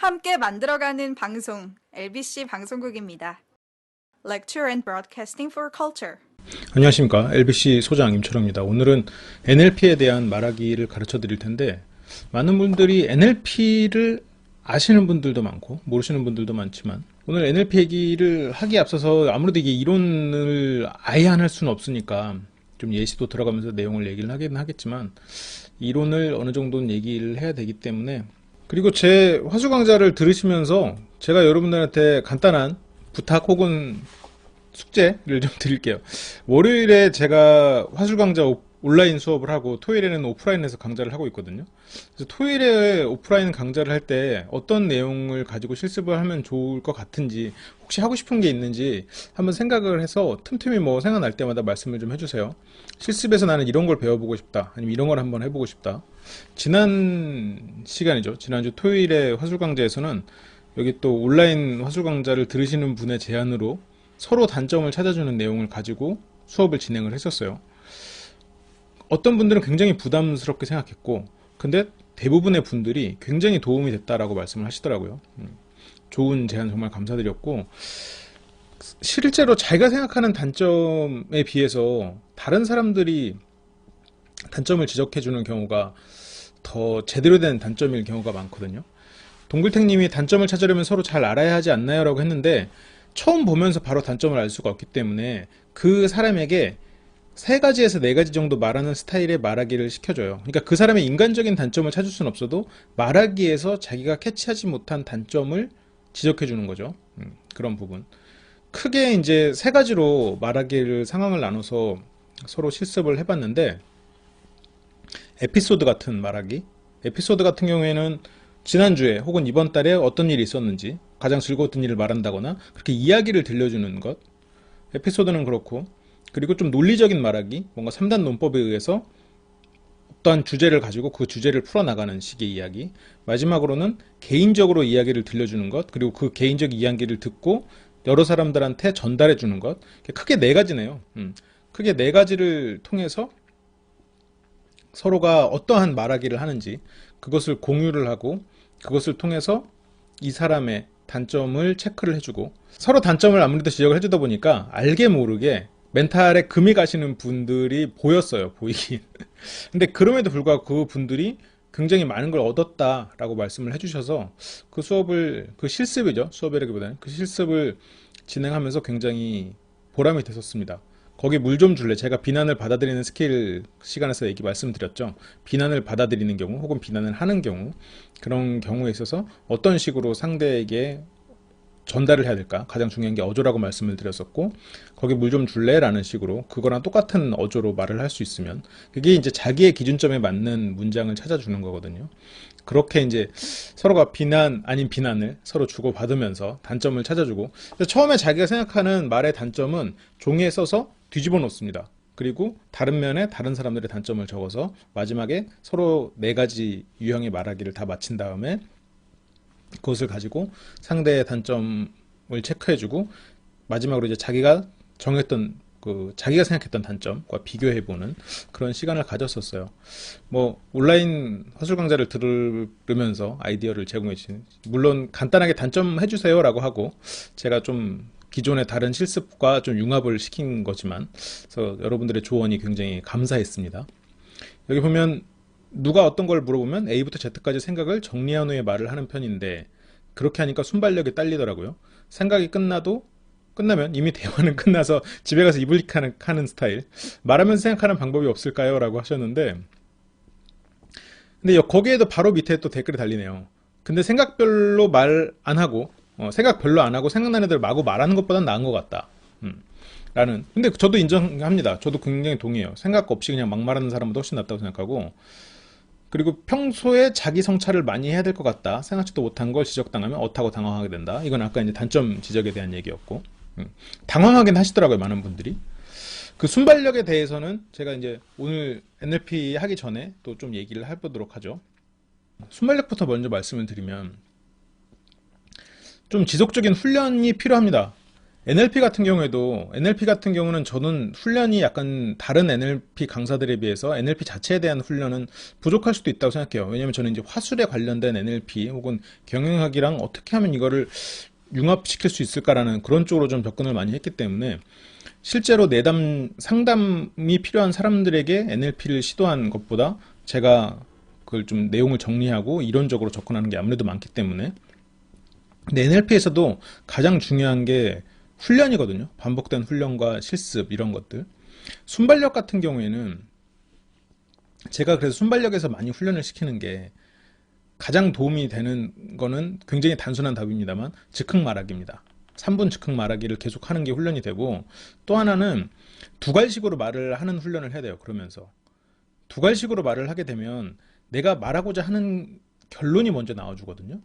함께 만들어가는 방송, LBC 방송국입니다. Lecture and Broadcasting for Culture. 안녕하십니까. LBC 소장 임철호입니다. 오늘은 NLP에 대한 말하기를 가르쳐 드릴 텐데, 많은 분들이 NLP를 아시는 분들도 많고 모르시는 분들도 많지만, 오늘 NLP 얘기를 하기에 앞서서 아무래도 이게 이론을 아예 안 할 수는 없으니까 좀 예시도 들어가면서 내용을 얘기를 하긴 하겠지만, 이론을 어느 정도는 얘기를 해야 되기 때문에, 그리고 제 화수 강좌를 들으시면서 제가 여러분들한테 간단한 부탁 혹은 숙제를 좀 드릴게요. 월요일에 제가 화술 강좌 온라인 수업을 하고 토요일에는 오프라인에서 강좌를 하고 있거든요. 그래서 토요일에 오프라인 강좌를 할 때 어떤 내용을 가지고 실습을 하면 좋을 것 같은지, 혹시 하고 싶은 게 있는지 한번 생각을 해서 틈틈이 뭐 생각날 때마다 말씀을 좀 해주세요. 실습에서 나는 이런 걸 배워보고 싶다, 아니면 이런 걸 한번 해보고 싶다. 지난 시간이죠. 지난주 토요일에 화술 강좌에서는 여기 또 온라인 화술 강좌를 들으시는 분의 제안으로 서로 단점을 찾아주는 내용을 가지고 수업을 진행을 했었어요. 어떤 분들은 굉장히 부담스럽게 생각했고, 근데 대부분의 분들이 굉장히 도움이 됐다라고 말씀을 하시더라고요. 좋은 제안 정말 감사드렸고, 실제로 자기가 생각하는 단점에 비해서 다른 사람들이 단점을 지적해주는 경우가 더 제대로 된 단점일 경우가 많거든요. 동글탱님이 단점을 찾으려면 서로 잘 알아야 하지 않나요? 라고 했는데, 처음 보면서 바로 단점을 알 수가 없기 때문에 그 사람에게 3가지에서 4가지 정도 말하는 스타일의 말하기를 시켜줘요. 그러니까 그 사람의 인간적인 단점을 찾을 수는 없어도 말하기에서 자기가 캐치하지 못한 단점을 지적해 주는 거죠. 그런 부분. 크게 이제 3가지로 말하기를 상황을 나눠서 서로 실습을 해봤는데, 에피소드 같은 말하기. 에피소드 같은 경우에는 지난주에 혹은 이번 달에 어떤 일이 있었는지, 가장 즐거웠던 일을 말한다거나 그렇게 이야기를 들려주는 것. 에피소드는 그렇고, 그리고 좀 논리적인 말하기, 뭔가 3단 논법에 의해서 어떠한 주제를 가지고 그 주제를 풀어나가는 식의 이야기. 마지막으로는 개인적으로 이야기를 들려주는 것, 그리고 그 개인적 이야기를 듣고 여러 사람들한테 전달해 주는 것. 크게 4가지네요. 크게 4가지를 통해서 서로가 어떠한 말하기를 하는지 그것을 공유를 하고, 그것을 통해서 이 사람의 단점을 체크를 해주고, 서로 단점을 아무래도 지적을 해주다 보니까 알게 모르게 멘탈에 금이 가시는 분들이 보였어요, 보이긴. 근데 그럼에도 불구하고 그 분들이 굉장히 많은 걸 얻었다라고 말씀을 해주셔서 그 수업을, 그 실습이죠, 수업이라기보다는 그 실습을 진행하면서 굉장히 보람이 됐었습니다. 거기 물 좀 줄래? 제가 비난을 받아들이는 스킬 시간에서 얘기 말씀드렸죠. 비난을 받아들이는 경우 혹은 비난을 하는 경우, 그런 경우에 있어서 어떤 식으로 상대에게 전달을 해야 될까? 가장 중요한 게 어조라고 말씀을 드렸었고, 거기 물 좀 줄래? 라는 식으로 그거랑 똑같은 어조로 말을 할 수 있으면 그게 이제 자기의 기준점에 맞는 문장을 찾아주는 거거든요. 그렇게 이제 서로가 비난 아닌 비난을 서로 주고받으면서 단점을 찾아주고, 처음에 자기가 생각하는 말의 단점은 종이에 써서 뒤집어 놓습니다. 그리고 다른 면에 다른 사람들의 단점을 적어서 마지막에 서로 4가지 유형의 말하기를 다 마친 다음에 그것을 가지고 상대의 단점을 체크해주고, 마지막으로 이제 자기가 정했던 자기가 생각했던 단점과 비교해보는 그런 시간을 가졌었어요. 뭐 온라인 화술 강좌를 들으면서 아이디어를 제공해 주신, 물론 간단하게 단점 해주세요 라고 하고 제가 좀 기존의 다른 실습과 좀 융합을 시킨 거지만, 그래서 여러분들의 조언이 굉장히 감사했습니다. 여기 보면 누가 어떤 걸 물어보면 A부터 Z까지 생각을 정리한 후에 말을 하는 편인데, 그렇게 하니까 순발력이 딸리더라고요. 생각이 끝나면 이미 대화는 끝나서 집에 가서 이불킥하는 스타일. 말하면서 생각하는 방법이 없을까요? 라고 하셨는데, 근데 거기에도 바로 밑에 또 댓글이 달리네요. 근데 생각별로 말 안 하고, 생각 별로 안 하고 생각나는 대로 마구 말하는 것보단 나은 것 같다. 라는. 근데 저도 인정합니다. 저도 굉장히 동의해요. 생각 없이 그냥 막 말하는 사람보다 훨씬 낫다고 생각하고, 그리고 평소에 자기 성찰을 많이 해야 될 것 같다, 생각지도 못한 걸 지적당하면 어타고 당황하게 된다. 이건 아까 이제 단점 지적에 대한 얘기였고, 당황하긴 하시더라고요, 많은 분들이. 그 순발력에 대해서는 제가 이제 오늘 NLP 하기 전에 또 좀 얘기를 해보도록 하죠. 순발력부터 먼저 말씀을 드리면, 좀 지속적인 훈련이 필요합니다. NLP 같은 경우에도 NLP 같은 경우는 저는 훈련이 약간 다른 NLP 강사들에 비해서 NLP 자체에 대한 훈련은 부족할 수도 있다고 생각해요. 왜냐면 저는 이제 화술에 관련된 NLP 혹은 경영학이랑 어떻게 하면 이거를 융합시킬 수 있을까라는 그런 쪽으로 좀 접근을 많이 했기 때문에 실제로 내담 상담이 필요한 사람들에게 NLP를 시도한 것보다 제가 그걸 좀 내용을 정리하고 이론적으로 접근하는 게 아무래도 많기 때문에. 근데 NLP에서도 가장 중요한 게 훈련이거든요. 반복된 훈련과 실습 이런 것들. 순발력 같은 경우에는 제가 그래서 순발력에서 많이 훈련을 시키는 게 가장 도움이 되는 거는 굉장히 단순한 답입니다만 즉흥 말하기입니다. 3분 즉흥 말하기를 계속 하는 게 훈련이 되고, 또 하나는 두갈식으로 말을 하는 훈련을 해야 돼요. 그러면서 두갈식으로 말을 하게 되면 내가 말하고자 하는 결론이 먼저 나와주거든요.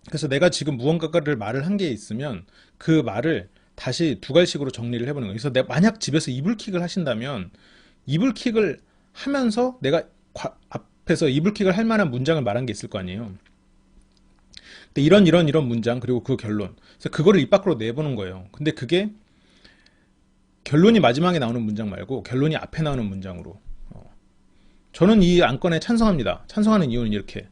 그래서 내가 지금 무언가를 말을 한 게 있으면 그 말을 다시 두갈식으로 정리를 해보는 거예요. 그래서 내가 만약 집에서 이불킥을 하신다면 이불킥을 하면서 내가 앞에서 이불킥을 할 만한 문장을 말한 게 있을 거 아니에요. 근데 이런 문장 그리고 그 결론, 그래서 그거를 입 밖으로 내보는 거예요. 근데 그게 결론이 마지막에 나오는 문장 말고 결론이 앞에 나오는 문장으로. 저는 이 안건에 찬성합니다. 찬성하는 이유는 이렇게,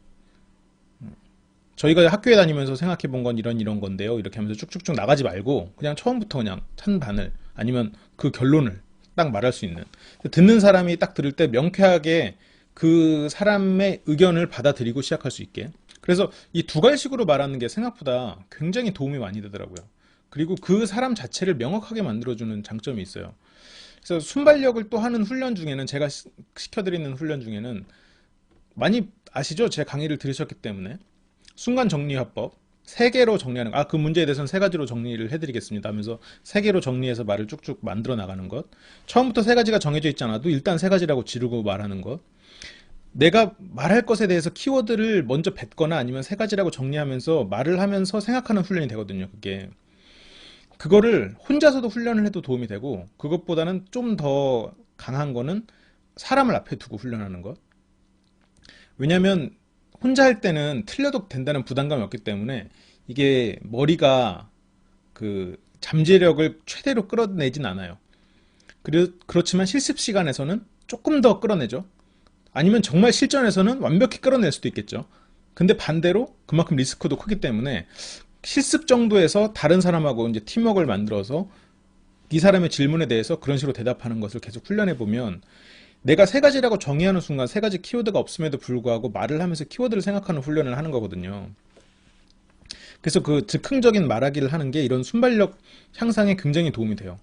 저희가 학교에 다니면서 생각해 본 건 이런 건데요. 이렇게 하면서 쭉쭉쭉 나가지 말고 그냥 처음부터 그냥 찬반을 아니면 그 결론을 딱 말할 수 있는, 듣는 사람이 딱 들을 때 명쾌하게 그 사람의 의견을 받아들이고 시작할 수 있게. 그래서 이 두갈식으로 말하는 게 생각보다 굉장히 도움이 많이 되더라고요. 그리고 그 사람 자체를 명확하게 만들어주는 장점이 있어요. 그래서 순발력을 또 하는 훈련 중에는, 제가 시켜드리는 훈련 중에는 많이 아시죠? 제 강의를 들으셨기 때문에 순간 정리화법 3개로 정리하는 거. 그 문제에 대해서는 3가지로 정리를 해드리겠습니다 하면서 3개로 정리해서 말을 쭉쭉 만들어 나가는 것. 처음부터 3가지가 정해져 있지 않아도 일단 3가지라고 지르고 말하는 것. 내가 말할 것에 대해서 키워드를 먼저 뱉거나 아니면 3가지라고 정리하면서 말을 하면서 생각하는 훈련이 되거든요. 그게. 그거를 혼자서도 훈련을 해도 도움이 되고, 그것보다는 좀 더 강한 거는 사람을 앞에 두고 훈련하는 것. 왜냐면 혼자 할 때는 틀려도 된다는 부담감이 없기 때문에 이게 머리가 그 잠재력을 최대로 끌어내진 않아요. 그렇지만 실습 시간에서는 조금 더 끌어내죠. 아니면 정말 실전에서는 완벽히 끌어낼 수도 있겠죠. 근데 반대로 그만큼 리스크도 크기 때문에 실습 정도에서 다른 사람하고 이제 팀워크를 만들어서 이 사람의 질문에 대해서 그런 식으로 대답하는 것을 계속 훈련해 보면, 내가 3가지라고 정의하는 순간 3가지 키워드가 없음에도 불구하고 말을 하면서 키워드를 생각하는 훈련을 하는 거거든요. 그래서 그 즉흥적인 말하기를 하는 게 이런 순발력 향상에 굉장히 도움이 돼요.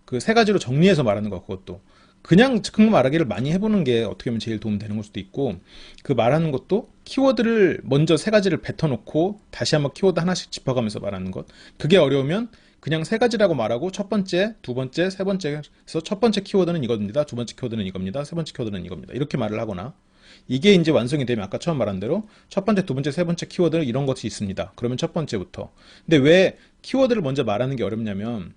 그 3가지로 정리해서 말하는 거, 그것도. 그냥 즉흥 말하기를 많이 해보는 게 어떻게 보면 제일 도움 되는 걸 수도 있고, 그 말하는 것도 키워드를 먼저 3가지를 뱉어놓고 다시 한번 키워드 하나씩 짚어가면서 말하는 것. 그게 어려우면 그냥 3가지라고 말하고 첫 번째, 두 번째, 세 번째에서 첫 번째 키워드는 이겁니다. 두 번째 키워드는 이겁니다. 세 번째 키워드는 이겁니다. 이렇게 말을 하거나, 이게 이제 완성이 되면 아까 처음 말한 대로 첫 번째, 두 번째, 세 번째 키워드는 이런 것이 있습니다. 그러면 첫 번째부터. 근데 왜 키워드를 먼저 말하는 게 어렵냐면,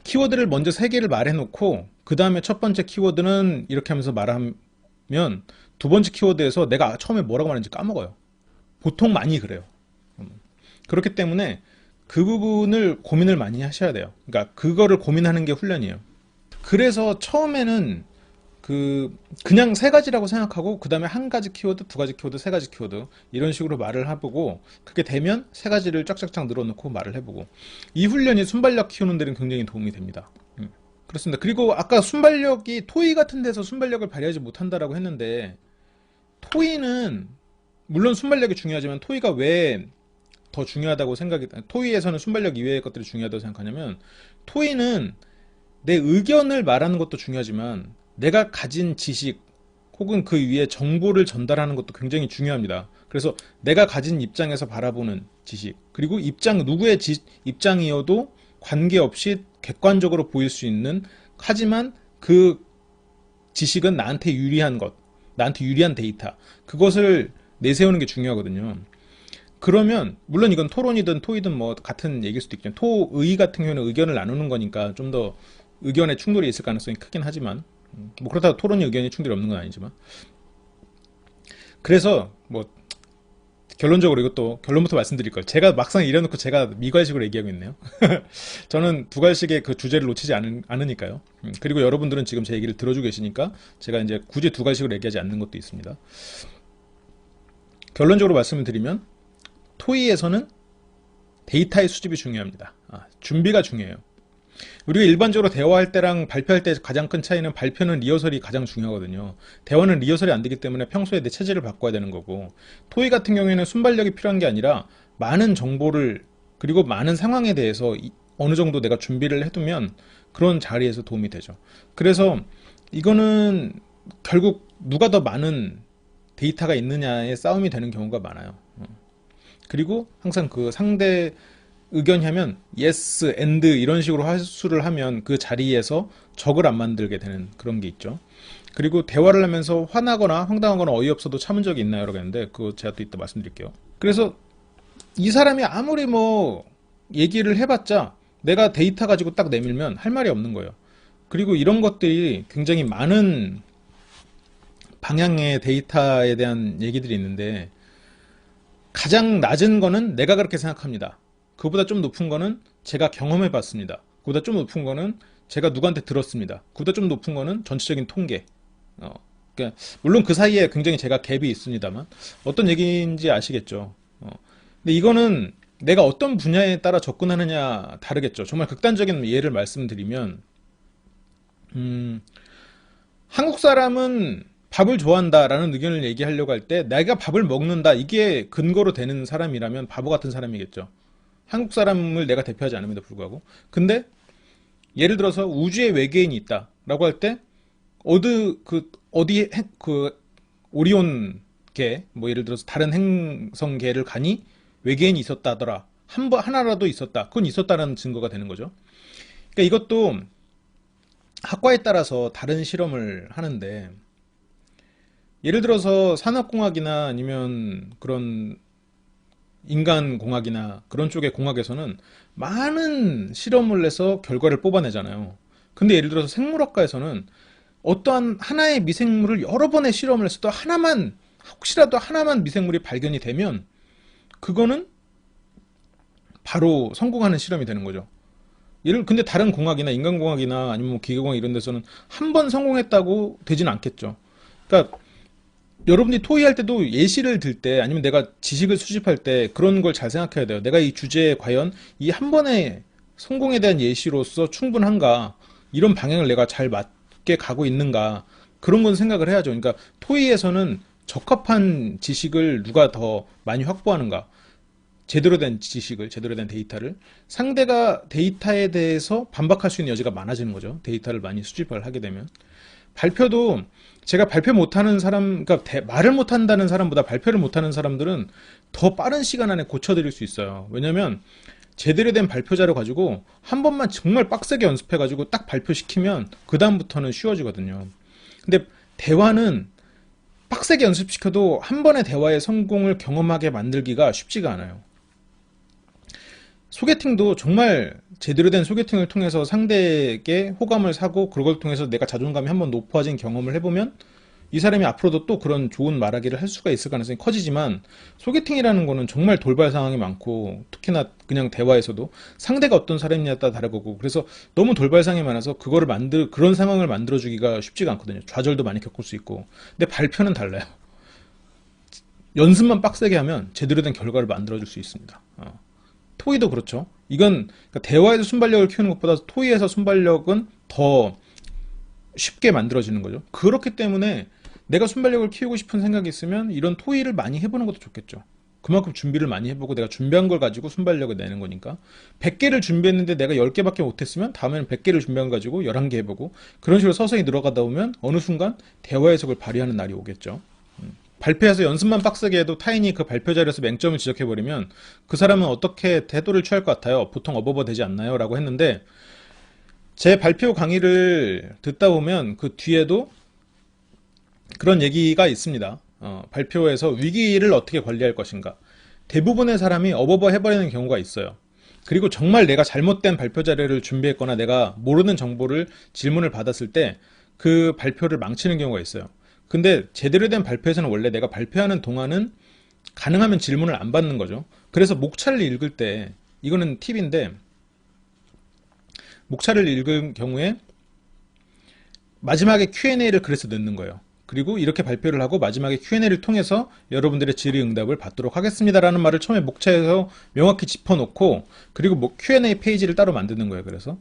키워드를 먼저 3개를 말해놓고 그 다음에 첫 번째 키워드는 이렇게 하면서 말하면 두 번째 키워드에서 내가 처음에 뭐라고 말했는지 까먹어요. 보통 많이 그래요. 그렇기 때문에 그 부분을 고민을 많이 하셔야 돼요. 그러니까 그거를 고민하는 게 훈련이에요. 그래서 처음에는 그냥 3가지라고 생각하고 그 다음에 1가지 키워드, 2가지 키워드, 3가지 키워드 이런 식으로 말을 해보고, 그게 되면 3가지를 쫙쫙쫙 늘어놓고 말을 해보고, 이 훈련이 순발력 키우는 데는 굉장히 도움이 됩니다. 그렇습니다. 그리고 아까 순발력이 토의 같은 데서 순발력을 발휘하지 못한다라고 했는데, 토의는 물론 순발력이 중요하지만 토의가 왜 더 중요하다고 토의에서는 순발력 이외의 것들이 중요하다고 생각하냐면, 토의는 내 의견을 말하는 것도 중요하지만 내가 가진 지식 혹은 그 위에 정보를 전달하는 것도 굉장히 중요합니다. 그래서 내가 가진 입장에서 바라보는 지식, 그리고 누구의 입장이어도 관계없이 객관적으로 보일 수 있는, 하지만 그 지식은 나한테 유리한 것, 나한테 유리한 데이터, 그것을 내세우는 게 중요하거든요. 그러면 물론 이건 토론이든 토의든 뭐 같은 얘기일 수도 있겠죠. 토의 같은 경우는 의견을 나누는 거니까 좀 더 의견에 충돌이 있을 가능성이 크긴 하지만, 뭐 그렇다고 토론이 의견이 충돌이 없는 건 아니지만, 그래서 뭐 결론적으로 이것도 결론부터 말씀드릴 걸. 제가 막상 이래놓고 제가 미괄식으로 얘기하고 있네요. 저는 두괄식의 그 주제를 놓치지 않으니까요. 그리고 여러분들은 지금 제 얘기를 들어주고 계시니까 제가 이제 굳이 두괄식으로 얘기하지 않는 것도 있습니다. 결론적으로 말씀을 드리면 토의에서는 데이터의 수집이 중요합니다. 준비가 중요해요. 우리가 일반적으로 대화할 때랑 발표할 때 가장 큰 차이는 발표는 리허설이 가장 중요하거든요. 대화는 리허설이 안 되기 때문에 평소에 내 체질을 바꿔야 되는 거고, 토의 같은 경우에는 순발력이 필요한 게 아니라 많은 정보를 그리고 많은 상황에 대해서 어느 정도 내가 준비를 해두면 그런 자리에서 도움이 되죠. 그래서 이거는 결국 누가 더 많은 데이터가 있느냐의 싸움이 되는 경우가 많아요. 그리고 항상 그 상대 의견이 하면 yes, and 이런 식으로 화수를 하면 그 자리에서 적을 안 만들게 되는 그런 게 있죠. 그리고 대화를 하면서 화나거나 황당하거나 어이없어도 참은 적이 있나요? 라고 했는데 그거 제가 또 이따 말씀드릴게요. 그래서 이 사람이 아무리 뭐 얘기를 해봤자 내가 데이터 가지고 딱 내밀면 할 말이 없는 거예요. 그리고 이런 것들이 굉장히 많은 방향의 데이터에 대한 얘기들이 있는데 가장 낮은 거는 내가 그렇게 생각합니다. 그보다 좀 높은 거는 제가 경험해 봤습니다. 그보다 좀 높은 거는 제가 누구한테 들었습니다. 그보다 좀 높은 거는 전체적인 통계. 그러니까 물론 그 사이에 굉장히 제가 갭이 있습니다만 어떤 얘기인지 아시겠죠. 근데 이거는 내가 어떤 분야에 따라 접근하느냐 다르겠죠. 정말 극단적인 예를 말씀드리면 한국 사람은 밥을 좋아한다라는 의견을 얘기하려고 할 때 내가 밥을 먹는다 이게 근거로 되는 사람이라면 바보 같은 사람이겠죠. 한국 사람을 내가 대표하지 않음에도 불구하고. 근데 예를 들어서 우주에 외계인이 있다라고 할 때 어디 그 오리온계 뭐 예를 들어서 다른 행성계를 가니 외계인이 있었다더라. 하나라도 있었다. 그건 있었다는 증거가 되는 거죠. 그러니까 이것도 학과에 따라서 다른 실험을 하는데 예를 들어서 산업공학이나 아니면 그런 인간공학이나 그런 쪽의 공학에서는 많은 실험을 해서 결과를 뽑아내잖아요. 근데 예를 들어서 생물학과에서는 어떠한 하나의 미생물을 여러 번의 실험을 해서도 혹시라도 하나만 미생물이 발견이 되면 그거는 바로 성공하는 실험이 되는 거죠. 근데 다른 공학이나 인간공학이나 아니면 뭐 기계공학 이런 데서는 한 번 성공했다고 되진 않겠죠. 그러니까 여러분이 토의할 때도 예시를 들 때 아니면 내가 지식을 수집할 때 그런 걸 잘 생각해야 돼요. 내가 이 주제에 과연 이 한 번의 성공에 대한 예시로서 충분한가? 이런 방향을 내가 잘 맞게 가고 있는가? 그런 건 생각을 해야죠. 그러니까 토의에서는 적합한 지식을 누가 더 많이 확보하는가? 제대로 된 지식을, 제대로 된 데이터를 상대가 데이터에 대해서 반박할 수 있는 여지가 많아지는 거죠. 데이터를 많이 수집을 하게 되면. 발표도 제가 발표 못하는 사람, 그러니까 말을 못한다는 사람보다 발표를 못하는 사람들은 더 빠른 시간 안에 고쳐드릴 수 있어요. 왜냐면 제대로 된 발표 자료 가지고 한 번만 정말 빡세게 연습해가지고 딱 발표시키면 그 다음부터는 쉬워지거든요. 근데 대화는 빡세게 연습시켜도 한 번의 대화의 성공을 경험하게 만들기가 쉽지가 않아요. 소개팅도 정말 제대로 된 소개팅을 통해서 상대에게 호감을 사고 그걸 통해서 내가 자존감이 한번 높아진 경험을 해보면 이 사람이 앞으로도 또 그런 좋은 말하기를 할 수가 있을 가능성이 커지지만 소개팅이라는 거는 정말 돌발 상황이 많고 특히나 그냥 대화에서도 상대가 어떤 사람이냐에 따라 다르고 그래서 너무 돌발 상황이 많아서 그런 상황을 만들어주기가 쉽지가 않거든요. 좌절도 많이 겪을 수 있고. 근데 발표는 달라요. 연습만 빡세게 하면 제대로 된 결과를 만들어줄 수 있습니다. 토의도 그렇죠. 이건 그러니까 대화에서 순발력을 키우는 것보다 토의에서 순발력은 더 쉽게 만들어지는 거죠. 그렇기 때문에 내가 순발력을 키우고 싶은 생각이 있으면 이런 토의를 많이 해보는 것도 좋겠죠. 그만큼 준비를 많이 해보고 내가 준비한 걸 가지고 순발력을 내는 거니까 100개를 준비했는데 내가 10개밖에 못했으면 다음에는 100개를 준비한 거 가지고 11개 해보고 그런 식으로 서서히 늘어가다 보면 어느 순간 대화의 적을 발휘하는 날이 오겠죠. 발표해서 연습만 빡세게 해도 타인이 그 발표 자리에서 맹점을 지적해버리면 그 사람은 어떻게 태도를 취할 것 같아요? 보통 어버버 되지 않나요? 라고 했는데 제 발표 강의를 듣다 보면 그 뒤에도 그런 얘기가 있습니다. 발표에서 위기를 어떻게 관리할 것인가. 대부분의 사람이 어버버 해버리는 경우가 있어요. 그리고 정말 내가 잘못된 발표 자료를 준비했거나 내가 모르는 정보를 질문을 받았을 때 그 발표를 망치는 경우가 있어요. 근데 제대로 된 발표에서는 원래 내가 발표하는 동안은 가능하면 질문을 안 받는 거죠. 그래서 목차를 읽을 때, 이거는 팁인데, 목차를 읽을 경우에 마지막에 Q&A를 그래서 넣는 거예요. 그리고 이렇게 발표를 하고 마지막에 Q&A를 통해서 여러분들의 질의응답을 받도록 하겠습니다라는 말을 처음에 목차에서 명확히 짚어놓고, 그리고 뭐 Q&A 페이지를 따로 만드는 거예요. 그래서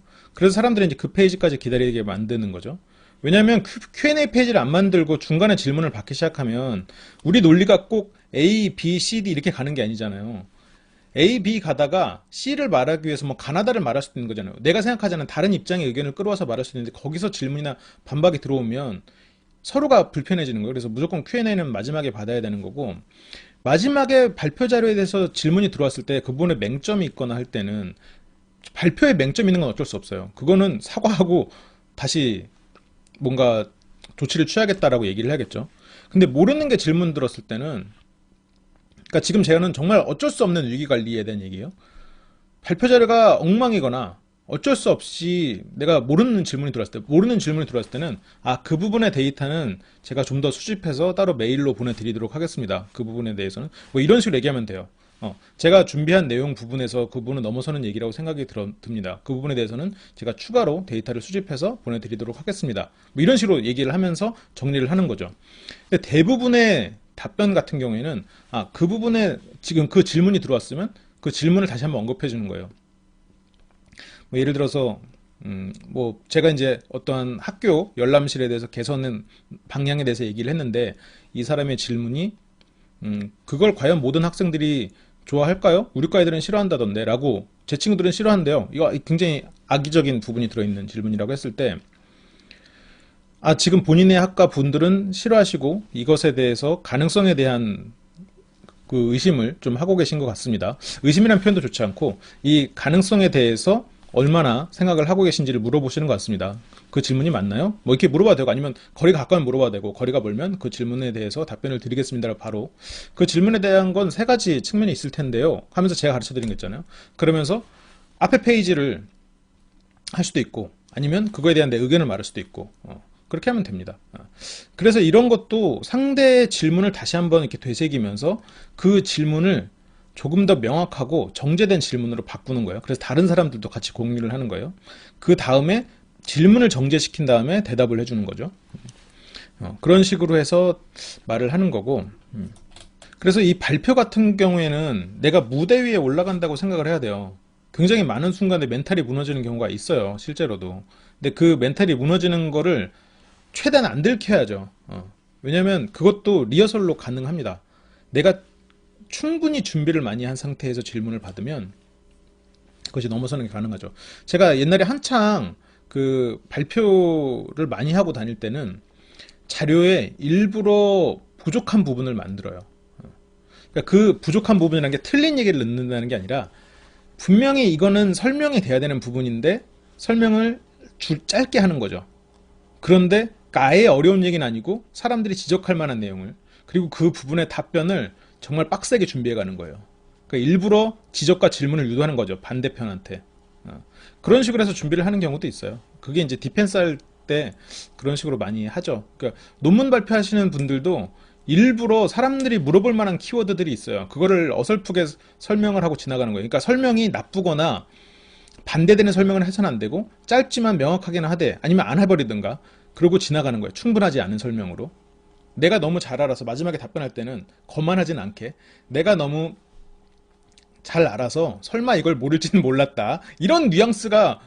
사람들이 이제 그 페이지까지 기다리게 만드는 거죠. 왜냐하면 Q&A 페이지를 안 만들고 중간에 질문을 받기 시작하면 우리 논리가 꼭 A, B, C, D 이렇게 가는 게 아니잖아요. A, B 가다가 C를 말하기 위해서 뭐 가나다를 말할 수도 있는 거잖아요. 내가 생각하지 않은 다른 입장의 의견을 끌어와서 말할 수도 있는데 거기서 질문이나 반박이 들어오면 서로가 불편해지는 거예요. 그래서 무조건 Q&A는 마지막에 받아야 되는 거고, 마지막에 발표 자료에 대해서 질문이 들어왔을 때 그 부분에 맹점이 있거나 할 때는 발표에 맹점이 있는 건 어쩔 수 없어요. 그거는 사과하고 다시 뭔가 조치를 취하겠다라고 얘기를 해야겠죠. 근데 모르는 게 질문 들었을 때는, 그러니까 지금 제가는 정말 어쩔 수 없는 위기관리에 대한 얘기예요. 발표 자료가 엉망이거나 어쩔 수 없이 내가 모르는 질문이 들어왔을 때는, 그 부분의 데이터는 제가 좀 더 수집해서 따로 메일로 보내드리도록 하겠습니다. 그 부분에 대해서는 뭐 이런 식으로 얘기하면 돼요. 제가 준비한 내용 부분에서 그 부분은 넘어서는 얘기라고 생각이 듭니다. 그 부분에 대해서는 제가 추가로 데이터를 수집해서 보내드리도록 하겠습니다. 뭐 이런 식으로 얘기를 하면서 정리를 하는 거죠. 근데 대부분의 답변 같은 경우에는 그 부분에 지금 그 질문이 들어왔으면 그 질문을 다시 한번 언급해 주는 거예요. 뭐 예를 들어서 뭐 제가 이제 어떠한 학교 열람실에 대해서 개선은 방향에 대해서 얘기를 했는데, 이 사람의 질문이 그걸 과연 모든 학생들이 좋아할까요? 우리 과 애들은 싫어한다던데 라고, 제 친구들은 싫어한대요. 이거 굉장히 악의적인 부분이 들어있는 질문이라고 했을 때, 지금 본인의 학과 분들은 싫어하시고 이것에 대해서 가능성에 대한 그 의심을 좀 하고 계신 것 같습니다. 의심이라는 표현도 좋지 않고 이 가능성에 대해서 얼마나 생각을 하고 계신지를 물어보시는 것 같습니다. 그 질문이 맞나요? 뭐 이렇게 물어봐도 되고, 아니면 거리가 가까우면 물어봐도 되고, 거리가 멀면 그 질문에 대해서 답변을 드리겠습니다. 바로 그 질문에 대한 건 세 가지 측면이 있을 텐데요 하면서 제가 가르쳐 드린 거 있잖아요. 그러면서 앞에 페이지를 할 수도 있고, 아니면 그거에 대한 내 의견을 말할 수도 있고, 그렇게 하면 됩니다. 그래서 이런 것도 상대의 질문을 다시 한번 이렇게 되새기면서 그 질문을 조금 더 명확하고 정제된 질문으로 바꾸는 거예요. 그래서 다른 사람들도 같이 공유를 하는 거예요. 그 다음에 질문을 정제시킨 다음에 대답을 해주는 거죠. 그런 식으로 해서 말을 하는 거고, 그래서 이 발표 같은 경우에는 내가 무대 위에 올라간다고 생각을 해야 돼요. 굉장히 많은 순간에 멘탈이 무너지는 경우가 있어요, 실제로도. 근데 그 멘탈이 무너지는 거를 최대한 안 들켜야죠. 왜냐면 그것도 리허설로 가능합니다. 내가 충분히 준비를 많이 한 상태에서 질문을 받으면 그것이 넘어서는 게 가능하죠. 제가 옛날에 한창 그 발표를 많이 하고 다닐 때는 자료에 일부러 부족한 부분을 만들어요. 그러니까 그 부족한 부분이라는 게 틀린 얘기를 넣는다는 게 아니라, 분명히 이거는 설명이 돼야 되는 부분인데 설명을 짧게 하는 거죠. 그런데 아예 어려운 얘기는 아니고 사람들이 지적할 만한 내용을, 그리고 그 부분의 답변을 정말 빡세게 준비해 가는 거예요. 그러니까 일부러 지적과 질문을 유도하는 거죠, 반대편한테. 그런 식으로 해서 준비를 하는 경우도 있어요. 그게 이제 디펜스 할 때 그런 식으로 많이 하죠. 그러니까 논문 발표하시는 분들도 일부러 사람들이 물어볼 만한 키워드들이 있어요. 그거를 어설프게 설명을 하고 지나가는 거예요. 그러니까 설명이 나쁘거나 반대되는 설명을 해서는 안 되고, 짧지만 명확하게는 하되, 아니면 안 해버리든가, 그러고 지나가는 거예요. 충분하지 않은 설명으로. 내가 너무 잘 알아서 마지막에 답변할 때는 거만하진 않게, 내가 너무 잘 알아서 설마 이걸 모를지는 몰랐다, 이런 뉘앙스가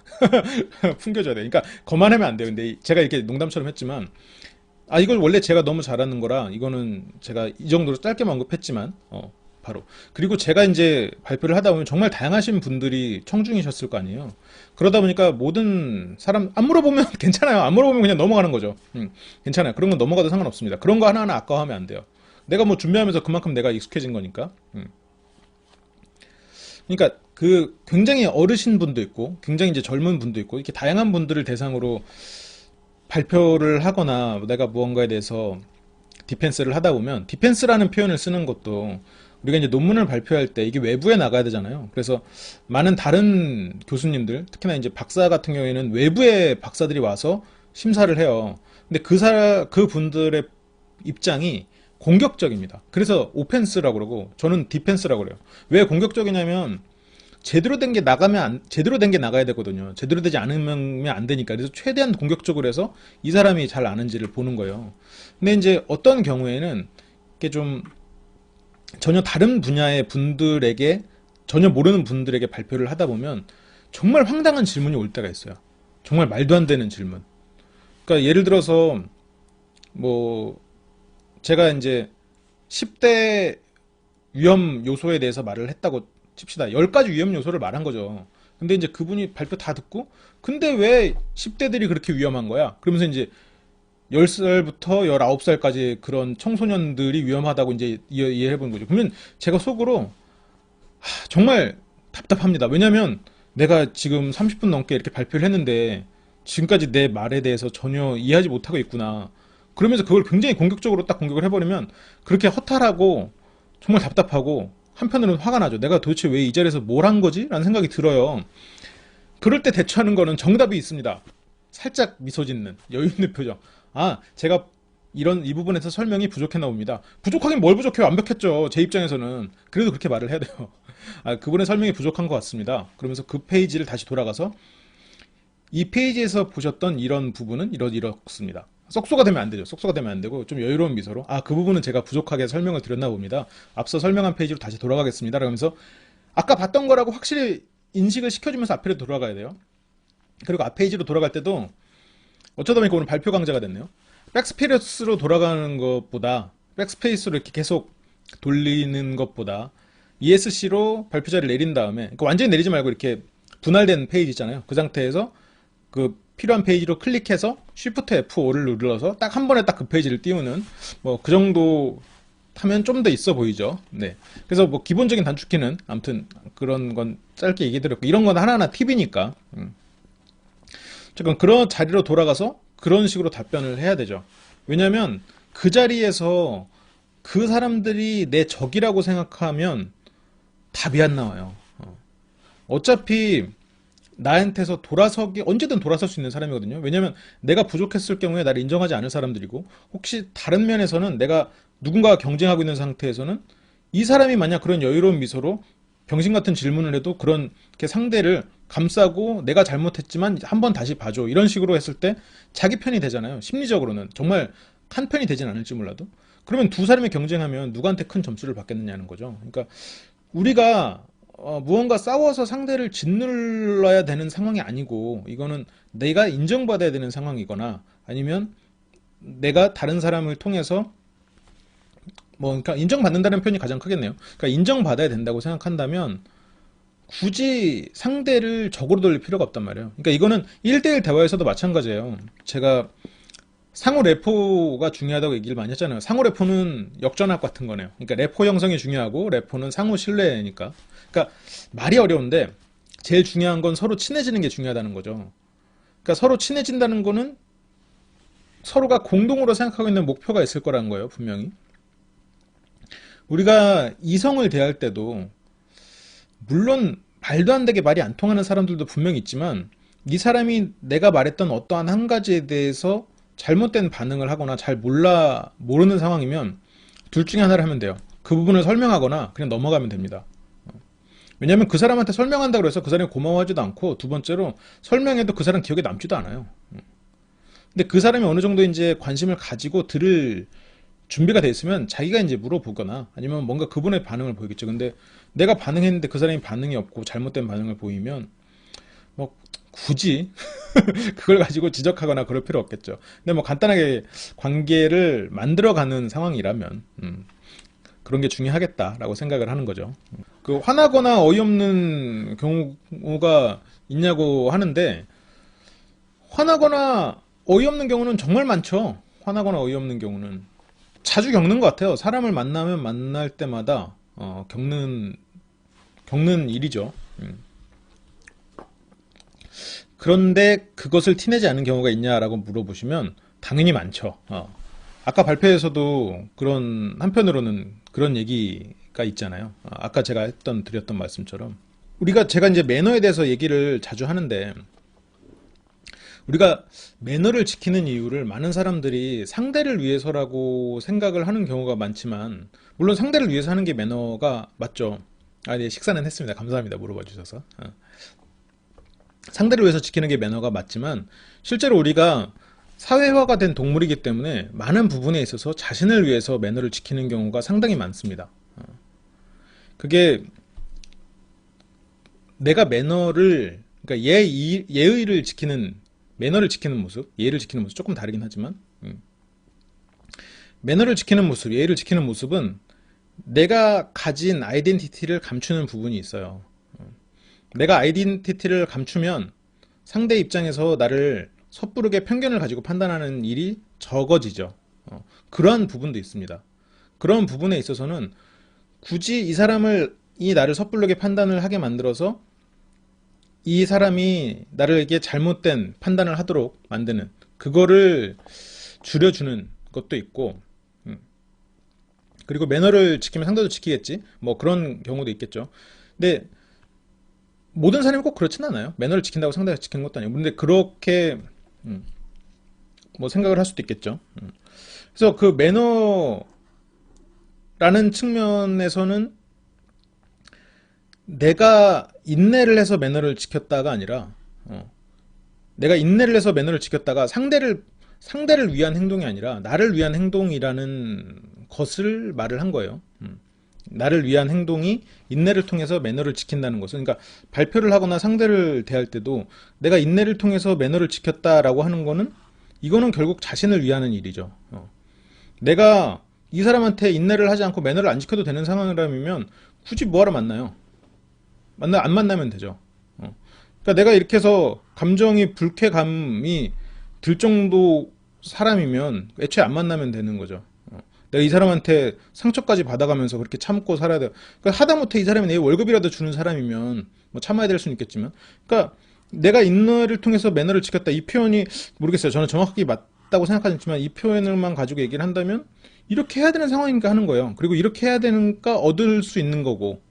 풍겨져야 돼. 그러니까 거만하면 안 돼요. 근데 제가 이렇게 농담처럼 했지만, 이걸 원래 제가 너무 잘하는 거라, 이거는 제가 이 정도로 짧게만 언급했지만, 바로. 그리고 제가 이제 발표를 하다 보면 정말 다양하신 분들이 청중이셨을 거 아니에요. 그러다 보니까 모든 사람, 안 물어보면 괜찮아요. 안 물어보면 그냥 넘어가는 거죠. 괜찮아요. 그런 건 넘어가도 상관없습니다. 그런 거 하나하나 아까워하면 안 돼요. 내가 뭐 준비하면서 그만큼 내가 익숙해진 거니까. 그러니까 그 굉장히 어르신 분도 있고, 굉장히 이제 젊은 분도 있고, 이렇게 다양한 분들을 대상으로 발표를 하거나 내가 무언가에 대해서 디펜스를 하다 보면, 디펜스라는 표현을 쓰는 것도 우리가 이제 논문을 발표할 때 이게 외부에 나가야 되잖아요. 그래서 많은 다른 교수님들, 특히나 이제 박사 같은 경우에는 외부의 박사들이 와서 심사를 해요. 근데 그 분들의 입장이 공격적입니다. 그래서 오펜스라고 그러고 저는 디펜스라고 그래요. 왜 공격적이냐면 제대로 된 게 제대로 된 게 나가야 되거든요. 제대로 되지 않으면 안 되니까. 그래서 최대한 공격적으로 해서 이 사람이 잘 아는지를 보는 거예요. 근데 이제 어떤 경우에는 이게 좀 전혀 다른 분야의 분들에게 전혀 모르는 분들에게 발표를 하다 보면 정말 황당한 질문이 올 때가 있어요. 정말 말도 안 되는 질문. 그러니까 예를 들어서 뭐 제가 이제 10대 위험 요소에 대해서 말을 했다고 칩시다. 10가지 위험 요소를 말한 거죠. 근데 이제 그분이 발표 다 듣고 근데 왜 10대들이 그렇게 위험한 거야? 그러면서 이제 10살부터 19살까지 그런 청소년들이 위험하다고 이제 이해해 보는 거죠. 그러면 제가 속으로 정말 답답합니다. 왜냐면 내가 지금 30분 넘게 이렇게 발표를 했는데 지금까지 내 말에 대해서 전혀 이해하지 못하고 있구나. 그러면서 그걸 굉장히 공격적으로 딱 공격을 해버리면 그렇게 허탈하고 정말 답답하고 한편으로는 화가 나죠. 내가 도대체 왜 이 자리에서 뭘 한 거지? 라는 생각이 들어요. 그럴 때 대처하는 거는 정답이 있습니다. 살짝 미소 짓는 여유 있는 표정. 제가 이 부분에서 설명이 부족했나 봅니다. 부족하긴 뭘 부족해요. 완벽했죠. 제 입장에서는. 그래도 그렇게 말을 해야 돼요. 그분의 설명이 부족한 것 같습니다. 그러면서 그 페이지를 다시 돌아가서 이 페이지에서 보셨던 이런 부분은 이렇습니다. 쏙쏘가 되면 안 되죠. 쏙쏘가 되면 안 되고 좀 여유로운 미소로 그 부분은 제가 부족하게 설명을 드렸나 봅니다. 앞서 설명한 페이지로 다시 돌아가겠습니다. 그러면서 아까 봤던 거라고 확실히 인식을 시켜주면서 앞으로 돌아가야 돼요. 그리고 앞 페이지로 돌아갈 때도 어쩌다 보니까 오늘 발표 강좌가 됐네요. 백스페이스로 돌아가는 것보다 백스페이스로 이렇게 계속 돌리는 것보다 ESC로 발표자를 내린 다음에 그러니까 완전히 내리지 말고 이렇게 분할된 페이지 있잖아요. 그 상태에서 그 필요한 페이지로 클릭해서 Shift F5를 눌러서 딱 한 번에 딱 그 페이지를 띄우는 뭐 그 정도 하면 좀 더 있어 보이죠. 네. 그래서 뭐 기본적인 단축키는 아무튼 그런 건 짧게 얘기 드렸고 이런 건 하나하나 팁이니까. 잠깐 그런 자리로 돌아가서 그런 식으로 답변을 해야 되죠. 왜냐면 그 자리에서 그 사람들이 내 적이라고 생각하면 답이 안 나와요. 어차피 나한테서 언제든 돌아설 수 있는 사람이거든요. 왜냐면 내가 부족했을 경우에 나를 인정하지 않을 사람들이고 혹시 다른 면에서는 내가 누군가와 경쟁하고 있는 상태에서는 이 사람이 만약 그런 여유로운 미소로 병신 같은 질문을 해도 그렇게 상대를 감싸고 내가 잘못했지만 한번 다시 봐줘 이런 식으로 했을 때 자기 편이 되잖아요. 심리적으로는 정말 한 편이 되진 않을지 몰라도 그러면 두 사람이 경쟁하면 누구한테 큰 점수를 받겠느냐는 거죠. 그러니까 우리가 무언가 싸워서 상대를 짓눌러야 되는 상황이 아니고 이거는 내가 인정받아야 되는 상황이거나 아니면 내가 다른 사람을 통해서 그러니까 인정받는다는 표현이 가장 크겠네요. 그러니까 인정받아야 된다고 생각한다면 굳이 상대를 적으로 돌릴 필요가 없단 말이에요. 그러니까 이거는 1대1 대화에서도 마찬가지예요. 제가 상호 레포가 중요하다고 얘기를 많이 했잖아요. 상호 레포는 역전압 같은 거네요. 그러니까 레포 형성이 중요하고 레포는 상호 신뢰니까. 그러니까 말이 어려운데 제일 중요한 건 서로 친해지는 게 중요하다는 거죠. 그러니까 서로 친해진다는 거는 서로가 공동으로 생각하고 있는 목표가 있을 거라는 거예요. 분명히. 우리가 이성을 대할 때도 물론 말도 안 되게 말이 안 통하는 사람들도 분명히 있지만 이 사람이 내가 말했던 어떠한 한 가지에 대해서 잘못된 반응을 하거나 잘 모르는 상황이면 둘 중에 하나를 하면 돼요. 그 부분을 설명하거나 그냥 넘어가면 됩니다. 왜냐하면 그 사람한테 설명한다고 해서 그 사람이 고마워하지도 않고 두 번째로 설명해도 그 사람 기억에 남지도 않아요. 근데 그 사람이 어느 정도 이제 관심을 가지고 들을 준비가 돼 있으면 자기가 이제 물어보거나 아니면 뭔가 그분의 반응을 보이겠죠. 근데 내가 반응했는데 그 사람이 반응이 없고 잘못된 반응을 보이면 뭐 굳이 그걸 가지고 지적하거나 그럴 필요 없겠죠. 근데 뭐 간단하게 관계를 만들어가는 상황이라면 그런 게 중요하겠다라고 생각을 하는 거죠. 그 화나거나 어이없는 경우가 있냐고 하는데 화나거나 어이없는 경우는 정말 많죠. 화나거나 어이없는 경우는 자주 겪는 것 같아요. 사람을 만나면 만날 때마다 겪는 일이죠. 그런데 그것을 티내지 않는 경우가 있냐라고 물어보시면 당연히 많죠. 아까 발표에서도 그런 한편으로는 그런 얘기가 있잖아요. 아까 제가 드렸던 말씀처럼 제가 이제 매너에 대해서 얘기를 자주 하는데 우리가 매너를 지키는 이유를 많은 사람들이 상대를 위해서라고 생각을 하는 경우가 많지만, 물론 상대를 위해서 하는 게 매너가 맞죠. 아, 네, 식사는 했습니다. 감사합니다. 물어봐 주셔서. 상대를 위해서 지키는 게 매너가 맞지만, 실제로 우리가 사회화가 된 동물이기 때문에 많은 부분에 있어서 자신을 위해서 매너를 지키는 경우가 상당히 많습니다. 그게 내가 매너를, 그러니까 예의를 지키는, 매너를 지키는 모습, 예의를 지키는 모습 조금 다르긴 하지만, 매너를 지키는 모습, 예의를 지키는 모습은 내가 가진 아이덴티티를 감추는 부분이 있어요. 내가 아이덴티티를 감추면 상대 입장에서 나를 섣부르게 편견을 가지고 판단하는 일이 적어지죠. 그러한 부분도 있습니다. 그런 부분에 있어서는 굳이 이 나를 섣부르게 판단을 하게 만들어서 이 사람이 나에게 잘못된 판단을 하도록 만드는, 그거를 줄여주는 것도 있고, 그리고 매너를 지키면 상대도 지키겠지, 뭐 그런 경우도 있겠죠. 근데 모든 사람이 꼭 그렇진 않아요. 매너를 지킨다고 상대가 지키는 것도 아니고. 근데 그렇게 뭐 생각을 할 수도 있겠죠. 그래서 그 매너라는 측면에서는 내가 인내를 해서 매너를 지켰다가 아니라, 내가 인내를 해서 매너를 지켰다가 상대를 위한 행동이 아니라 나를 위한 행동이라는 것을 말을 한 거예요. 나를 위한 행동이 인내를 통해서 매너를 지킨다는 것은, 그러니까 발표를 하거나 상대를 대할 때도 내가 인내를 통해서 매너를 지켰다라고 하는 거는, 이거는 결국 자신을 위하는 일이죠. 내가 이 사람한테 인내를 하지 않고 매너를 안 지켜도 되는 상황이라면 굳이 뭐하러 만나요? 안 만나면 되죠. 그러니까 내가 이렇게 해서 감정이, 불쾌감이 들 정도 사람이면 애초에 안 만나면 되는 거죠. 내가 이 사람한테 상처까지 받아가면서 그렇게 참고 살아야 돼요. 그러니까 하다못해 이 사람이 내 월급이라도 주는 사람이면 뭐 참아야 될 수는 있겠지만, 그러니까 내가 인내를 통해서 매너를 지켰다, 이 표현이 모르겠어요. 저는 정확하게 맞다고 생각하지만 이 표현을만 가지고 얘기를 한다면 이렇게 해야 되는 상황이니까 하는 거예요. 그리고 이렇게 해야 되니까 얻을 수 있는 거고.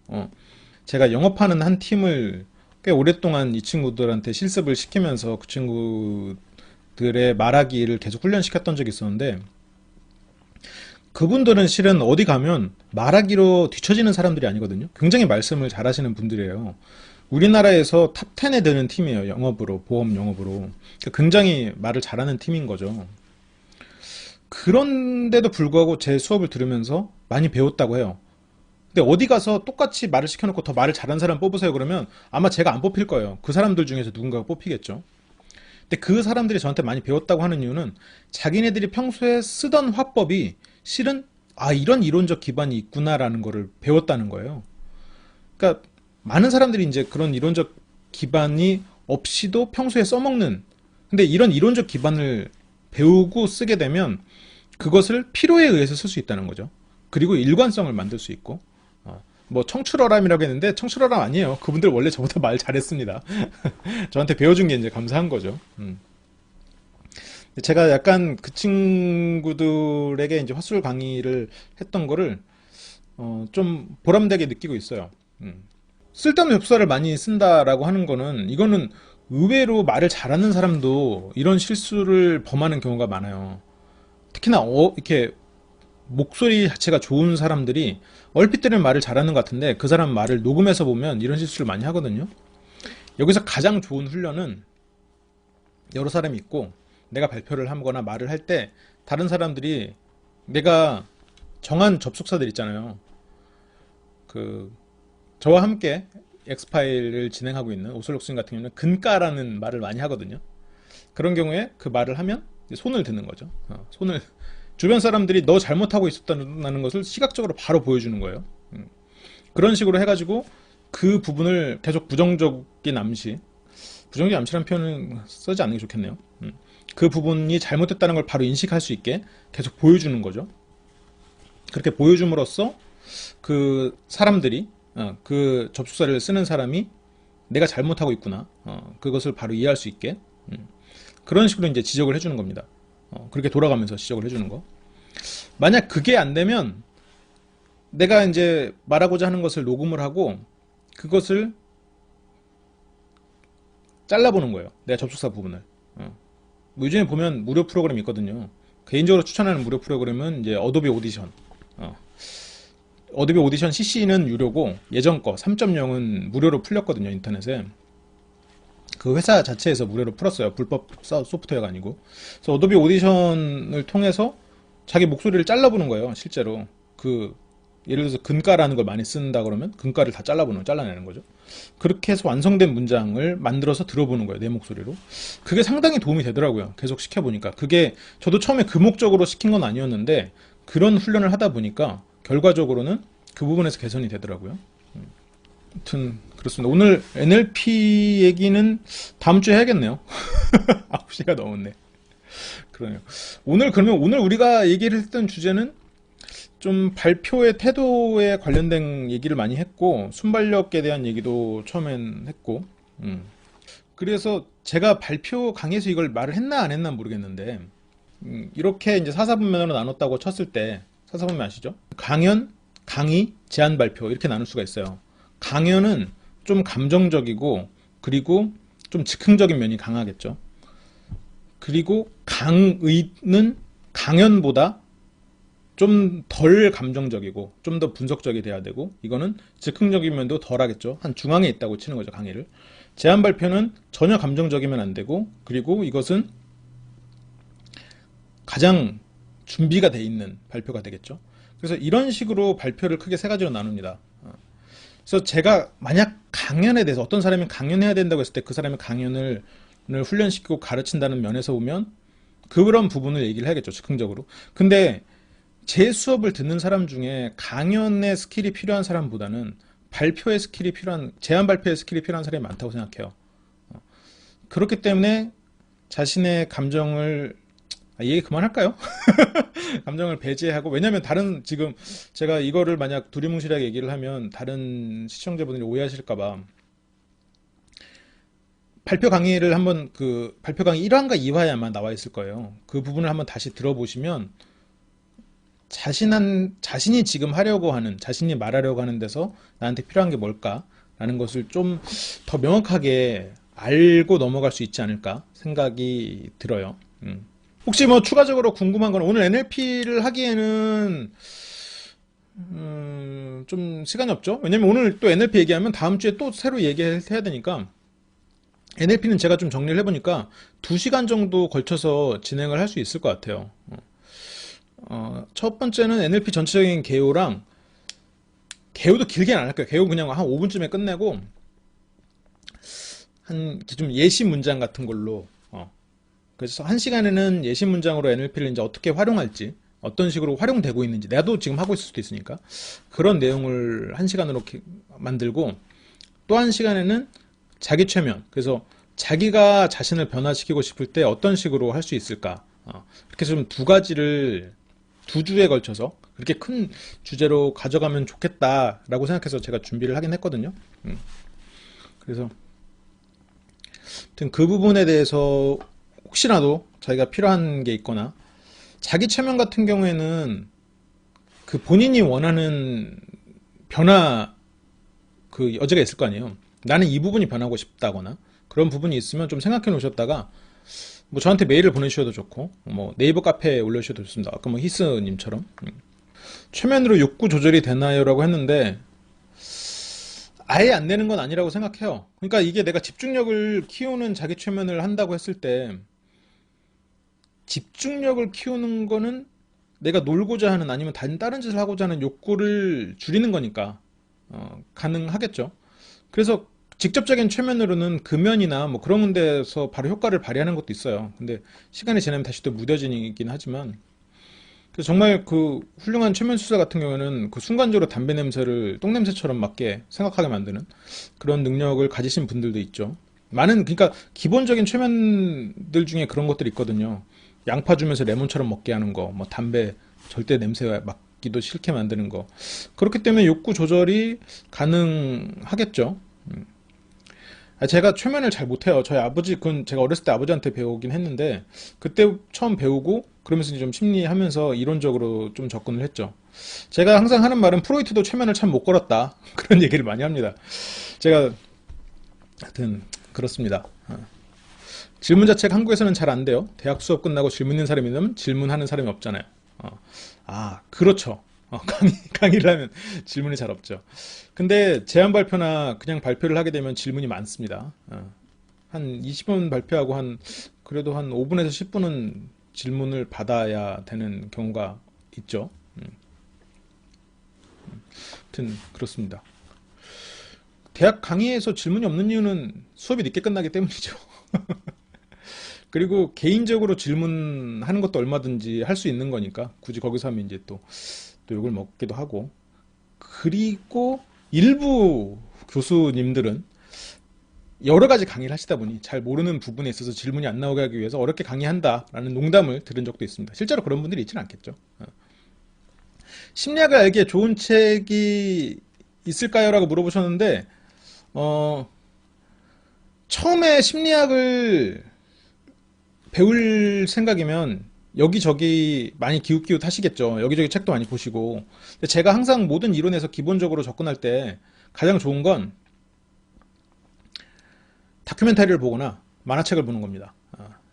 제가 영업하는 한 팀을 꽤 오랫동안 이 친구들한테 실습을 시키면서 그 친구들의 말하기를 계속 훈련시켰던 적이 있었는데, 그분들은 실은 어디 가면 말하기로 뒤처지는 사람들이 아니거든요. 굉장히 말씀을 잘하시는 분들이에요. 우리나라에서 탑 10에 드는 팀이에요. 영업으로, 보험 영업으로. 굉장히 말을 잘하는 팀인 거죠. 그런데도 불구하고 제 수업을 들으면서 많이 배웠다고 해요. 근데 어디 가서 똑같이 말을 시켜놓고 더 말을 잘하는 사람 뽑으세요 그러면 아마 제가 안 뽑힐 거예요. 그 사람들 중에서 누군가가 뽑히겠죠. 근데 그 사람들이 저한테 많이 배웠다고 하는 이유는 자기네들이 평소에 쓰던 화법이 실은 이런 이론적 기반이 있구나라는 거를 배웠다는 거예요. 그러니까 많은 사람들이 이제 그런 이론적 기반이 없이도 평소에 써먹는, 근데 이런 이론적 기반을 배우고 쓰게 되면 그것을 필요에 의해서 쓸 수 있다는 거죠. 그리고 일관성을 만들 수 있고, 뭐 청출어람이라고 했는데 청출어람 아니에요. 그분들 원래 저보다 말 잘했습니다. 저한테 배워준 게 이제 감사한 거죠. 제가 약간 그 친구들에게 이제 헛술 강의를 했던 거를 좀 보람되게 느끼고 있어요. 쓸데없는 흡사를 많이 쓴다라고 하는 거는, 이거는 의외로 말을 잘하는 사람도 이런 실수를 범하는 경우가 많아요. 특히나 이렇게 목소리 자체가 좋은 사람들이 얼핏 들으면 말을 잘하는 것 같은데 그 사람 말을 녹음해서 보면 이런 실수를 많이 하거든요. 여기서 가장 좋은 훈련은, 여러 사람이 있고 내가 발표를 하거나 말을 할 때 다른 사람들이, 내가 정한 접속사들 있잖아요. 저와 함께 엑스파일을 진행하고 있는 오슬록스님 같은 경우는 근가라는 말을 많이 하거든요. 그런 경우에 그 말을 하면 손을 드는 거죠. 주변 사람들이 너 잘못하고 있었다는 것을 시각적으로 바로 보여주는 거예요. 그런 식으로 해가지고 그 부분을 계속 부정적인 암시라는 표현은 쓰지 않는 게 좋겠네요. 그 부분이 잘못됐다는 걸 바로 인식할 수 있게 계속 보여주는 거죠. 그렇게 보여줌으로써 그 사람들이, 그 접속사를 쓰는 사람이 내가 잘못하고 있구나, 그것을 바로 이해할 수 있게, 그런 식으로 이제 지적을 해주는 겁니다. 그렇게 돌아가면서 지적을 해주는 거. 만약 그게 안 되면 내가 이제 말하고자 하는 것을 녹음을 하고 그것을 잘라보는 거예요. 내가 접속사 부분을. 뭐 요즘에 보면 무료 프로그램이 있거든요. 개인적으로 추천하는 무료 프로그램은 이제 어도비 오디션. 어도비 오디션 CC는 유료고 예전 거 3.0은 무료로 풀렸거든요, 인터넷에. 그 회사 자체에서 무료로 풀었어요. 불법 소프트웨어가 아니고. 그래서 어도비 오디션을 통해서 자기 목소리를 잘라보는 거예요, 실제로. 예를 들어서 근가라는 걸 많이 쓴다 그러면 근가를 다 잘라내는 거죠. 그렇게 해서 완성된 문장을 만들어서 들어보는 거예요, 내 목소리로. 그게 상당히 도움이 되더라고요. 계속 시켜보니까. 그게 저도 처음에 그 목적으로 시킨 건 아니었는데 그런 훈련을 하다 보니까 결과적으로는 그 부분에서 개선이 되더라고요. 아무튼 그렇습니다. 오늘 NLP 얘기는 다음 주에 해야겠네요. 9시가 넘었네. 그러네요. 그러면 오늘 우리가 얘기를 했던 주제는 좀 발표의 태도에 관련된 얘기를 많이 했고, 순발력에 대한 얘기도 처음엔 했고, 그래서 제가 발표 강의에서 이걸 말을 했나 안 했나 모르겠는데, 이렇게 이제 사사분면으로 나눴다고 쳤을 때, 사사분면 아시죠? 강연, 강의, 제안 발표 이렇게 나눌 수가 있어요. 강연은 좀 감정적이고, 그리고 좀 즉흥적인 면이 강하겠죠. 그리고 강의는 강연보다 좀 덜 감정적이고 좀 더 분석적이 돼야 되고, 이거는 즉흥적인 면도 덜 하겠죠. 한 중앙에 있다고 치는 거죠, 강의를. 제안 발표는 전혀 감정적이면 안 되고, 그리고 이것은 가장 준비가 돼 있는 발표가 되겠죠. 그래서 이런 식으로 발표를 크게 세 가지로 나눕니다. 그래서 제가 만약 강연에 대해서, 어떤 사람이 강연해야 된다고 했을 때 그 사람의 강연을 훈련시키고 가르친다는 면에서 보면 그런 부분을 얘기를 해야겠죠, 즉흥적으로. 근데 제 수업을 듣는 사람 중에 강연의 스킬이 필요한 사람보다는 발표의 스킬이 필요한, 제안 발표의 스킬이 필요한 사람이 많다고 생각해요. 그렇기 때문에 자신의 감정을, 이 얘기 그만할까요? 감정을 배제하고, 왜냐면 지금 제가 이거를 만약 두리뭉실하게 얘기를 하면 다른 시청자분들이 오해하실까봐, 발표 강의를 한번, 발표 강의 1화인가 2화에 아마 나와 있을 거예요. 그 부분을 한번 다시 들어보시면 자신이 지금 하려고 하는, 자신이 말하려고 하는 데서 나한테 필요한 게 뭘까라는 것을 좀 더 명확하게 알고 넘어갈 수 있지 않을까 생각이 들어요. 혹시 뭐 추가적으로 궁금한 건, 오늘 NLP를 하기에는 좀 시간이 없죠? 왜냐면 오늘 또 NLP 얘기하면 다음 주에 또 새로 얘기해야 되니까, NLP는 제가 좀 정리를 해보니까 2시간 정도 걸쳐서 진행을 할 수 있을 것 같아요. 첫 번째는 NLP 전체적인 개요랑, 개요도 길게는 안 할 거예요. 개요 그냥 한 5분쯤에 끝내고, 좀 예시 문장 같은 걸로, 그래서 1시간에는 예시 문장으로 NLP를 이제 어떻게 활용할지, 어떤 식으로 활용되고 있는지, 나도 지금 하고 있을 수도 있으니까, 그런 내용을 1시간으로 만들고, 또 1시간에는 자기 최면, 그래서 자기가 자신을 변화시키고 싶을 때 어떤 식으로 할 수 있을까, 이렇게 좀 2주에 걸쳐서 그렇게 큰 주제로 가져가면 좋겠다라고 생각해서 제가 준비를 하긴 했거든요. 그래서 아무튼 그 부분에 대해서 혹시라도 자기가 필요한 게 있거나, 자기 최면 같은 경우에는 그 본인이 원하는 변화, 그 여지가 있을 거 아니에요. 나는 이 부분이 변하고 싶다거나 그런 부분이 있으면 좀 생각해 놓으셨다가, 뭐 저한테 메일을 보내주셔도 좋고, 뭐 네이버 카페에 올려주셔도 좋습니다. 아까 뭐 히스님처럼. 최면으로 욕구 조절이 되나요? 라고 했는데, 아예 안 되는 건 아니라고 생각해요. 그러니까 이게 내가 집중력을 키우는 자기 최면을 한다고 했을 때, 집중력을 키우는 거는 내가 놀고자 하는, 아니면 다른 짓을 하고자 하는 욕구를 줄이는 거니까 가능하겠죠. 그래서 직접적인 최면으로는 금연이나 뭐 그런 데서 바로 효과를 발휘하는 것도 있어요. 근데 시간이 지나면 다시 또 무뎌지긴 하지만, 그래서 정말 그 훌륭한 최면 수사 같은 경우에는 그 순간적으로 담배 냄새를 똥냄새처럼 맡게 생각하게 만드는 그런 능력을 가지신 분들도 있죠. 그러니까 기본적인 최면들 중에 그런 것들이 있거든요. 양파 주면서 레몬처럼 먹게 하는 거, 뭐 담배 절대 냄새 맡기도 싫게 만드는 거. 그렇기 때문에 욕구 조절이 가능하겠죠. 제가 최면을 잘 못해요. 저희 아버지, 그건 제가 어렸을 때 아버지한테 배우긴 했는데, 그때 처음 배우고, 그러면서 좀 심리하면서 이론적으로 좀 접근을 했죠. 제가 항상 하는 말은 프로이트도 최면을 참 못 걸었다. 그런 얘기를 많이 합니다. 제가, 하여튼, 그렇습니다. 질문 자체가 한국에서는 잘 안 돼요. 대학 수업 끝나고 질문 있는 사람이 있으면 질문하는 사람이 없잖아요. 그렇죠. 강의를 하면 질문이 잘 없죠. 근데 제안 발표나 그냥 발표를 하게 되면 질문이 많습니다. 한 20분 발표하고 그래도 한 5분에서 10분은 질문을 받아야 되는 경우가 있죠. 아무튼 그렇습니다. 대학 강의에서 질문이 없는 이유는 수업이 늦게 끝나기 때문이죠. 그리고 개인적으로 질문하는 것도 얼마든지 할 수 있는 거니까 굳이 거기서 하면 이제 또 욕을 먹기도 하고. 그리고 일부 교수님들은 여러 가지 강의를 하시다 보니 잘 모르는 부분에 있어서 질문이 안 나오게 하기 위해서 어렵게 강의한다라는 농담을 들은 적도 있습니다. 실제로 그런 분들이 있지는 않겠죠. 심리학을 알기에 좋은 책이 있을까요? 라고 물어보셨는데 처음에 심리학을 배울 생각이면 여기저기 많이 기웃기웃 하시겠죠. 여기저기 책도 많이 보시고. 근데 제가 항상 모든 이론에서 기본적으로 접근할 때 가장 좋은 건 다큐멘터리를 보거나 만화책을 보는 겁니다.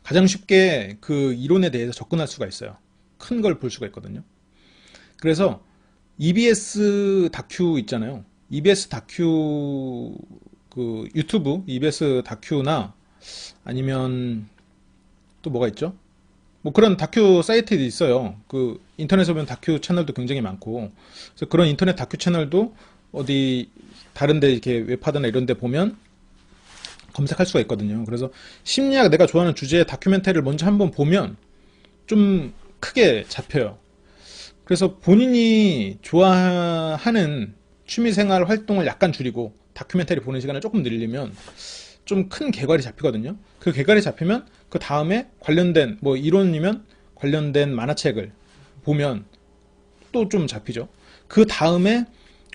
가장 쉽게 그 이론에 대해서 접근할 수가 있어요. 큰 걸 볼 수가 있거든요. 그래서 EBS 다큐 있잖아요. EBS 다큐 그 유튜브 EBS 다큐나 아니면 또 뭐가 있죠? 뭐 그런 다큐 사이트도 있어요. 그 인터넷에 보면 다큐 채널도 굉장히 많고. 그래서 그런 인터넷 다큐 채널도 어디 다른데 이렇게 웹하드나 이런 데 보면 검색할 수가 있거든요. 그래서 심리학 내가 좋아하는 주제의 다큐멘터리를 먼저 한번 보면 좀 크게 잡혀요. 그래서 본인이 좋아하는 취미생활 활동을 약간 줄이고 다큐멘터리 보는 시간을 조금 늘리면 좀 큰 개괄이 잡히거든요. 그 개괄이 잡히면 그 다음에 관련된 뭐 이론이면 관련된 만화책을 보면 또 좀 잡히죠. 그 다음에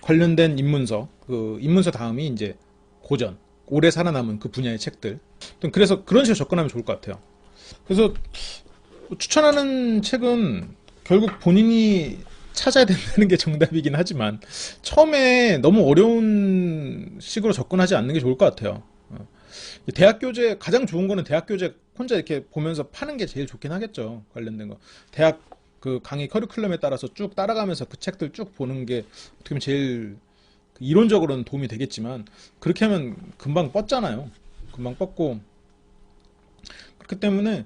관련된 입문서, 그 입문서 다음이 이제 고전, 오래 살아남은 그 분야의 책들. 그래서 그런 식으로 접근하면 좋을 것 같아요. 그래서 추천하는 책은 결국 본인이 찾아야 된다는 게 정답이긴 하지만 처음에 너무 어려운 식으로 접근하지 않는 게 좋을 것 같아요. 대학 교재 가장 좋은 거는 대학 교재 혼자 이렇게 보면서 파는 게 제일 좋긴 하겠죠. 관련된 거. 대학 그 강의 커리큘럼에 따라서 쭉 따라가면서 그 책들 쭉 보는 게 어떻게 보면 제일 이론적으로는 도움이 되겠지만 그렇게 하면 금방 뻗잖아요. 금방 뻗고 그렇기 때문에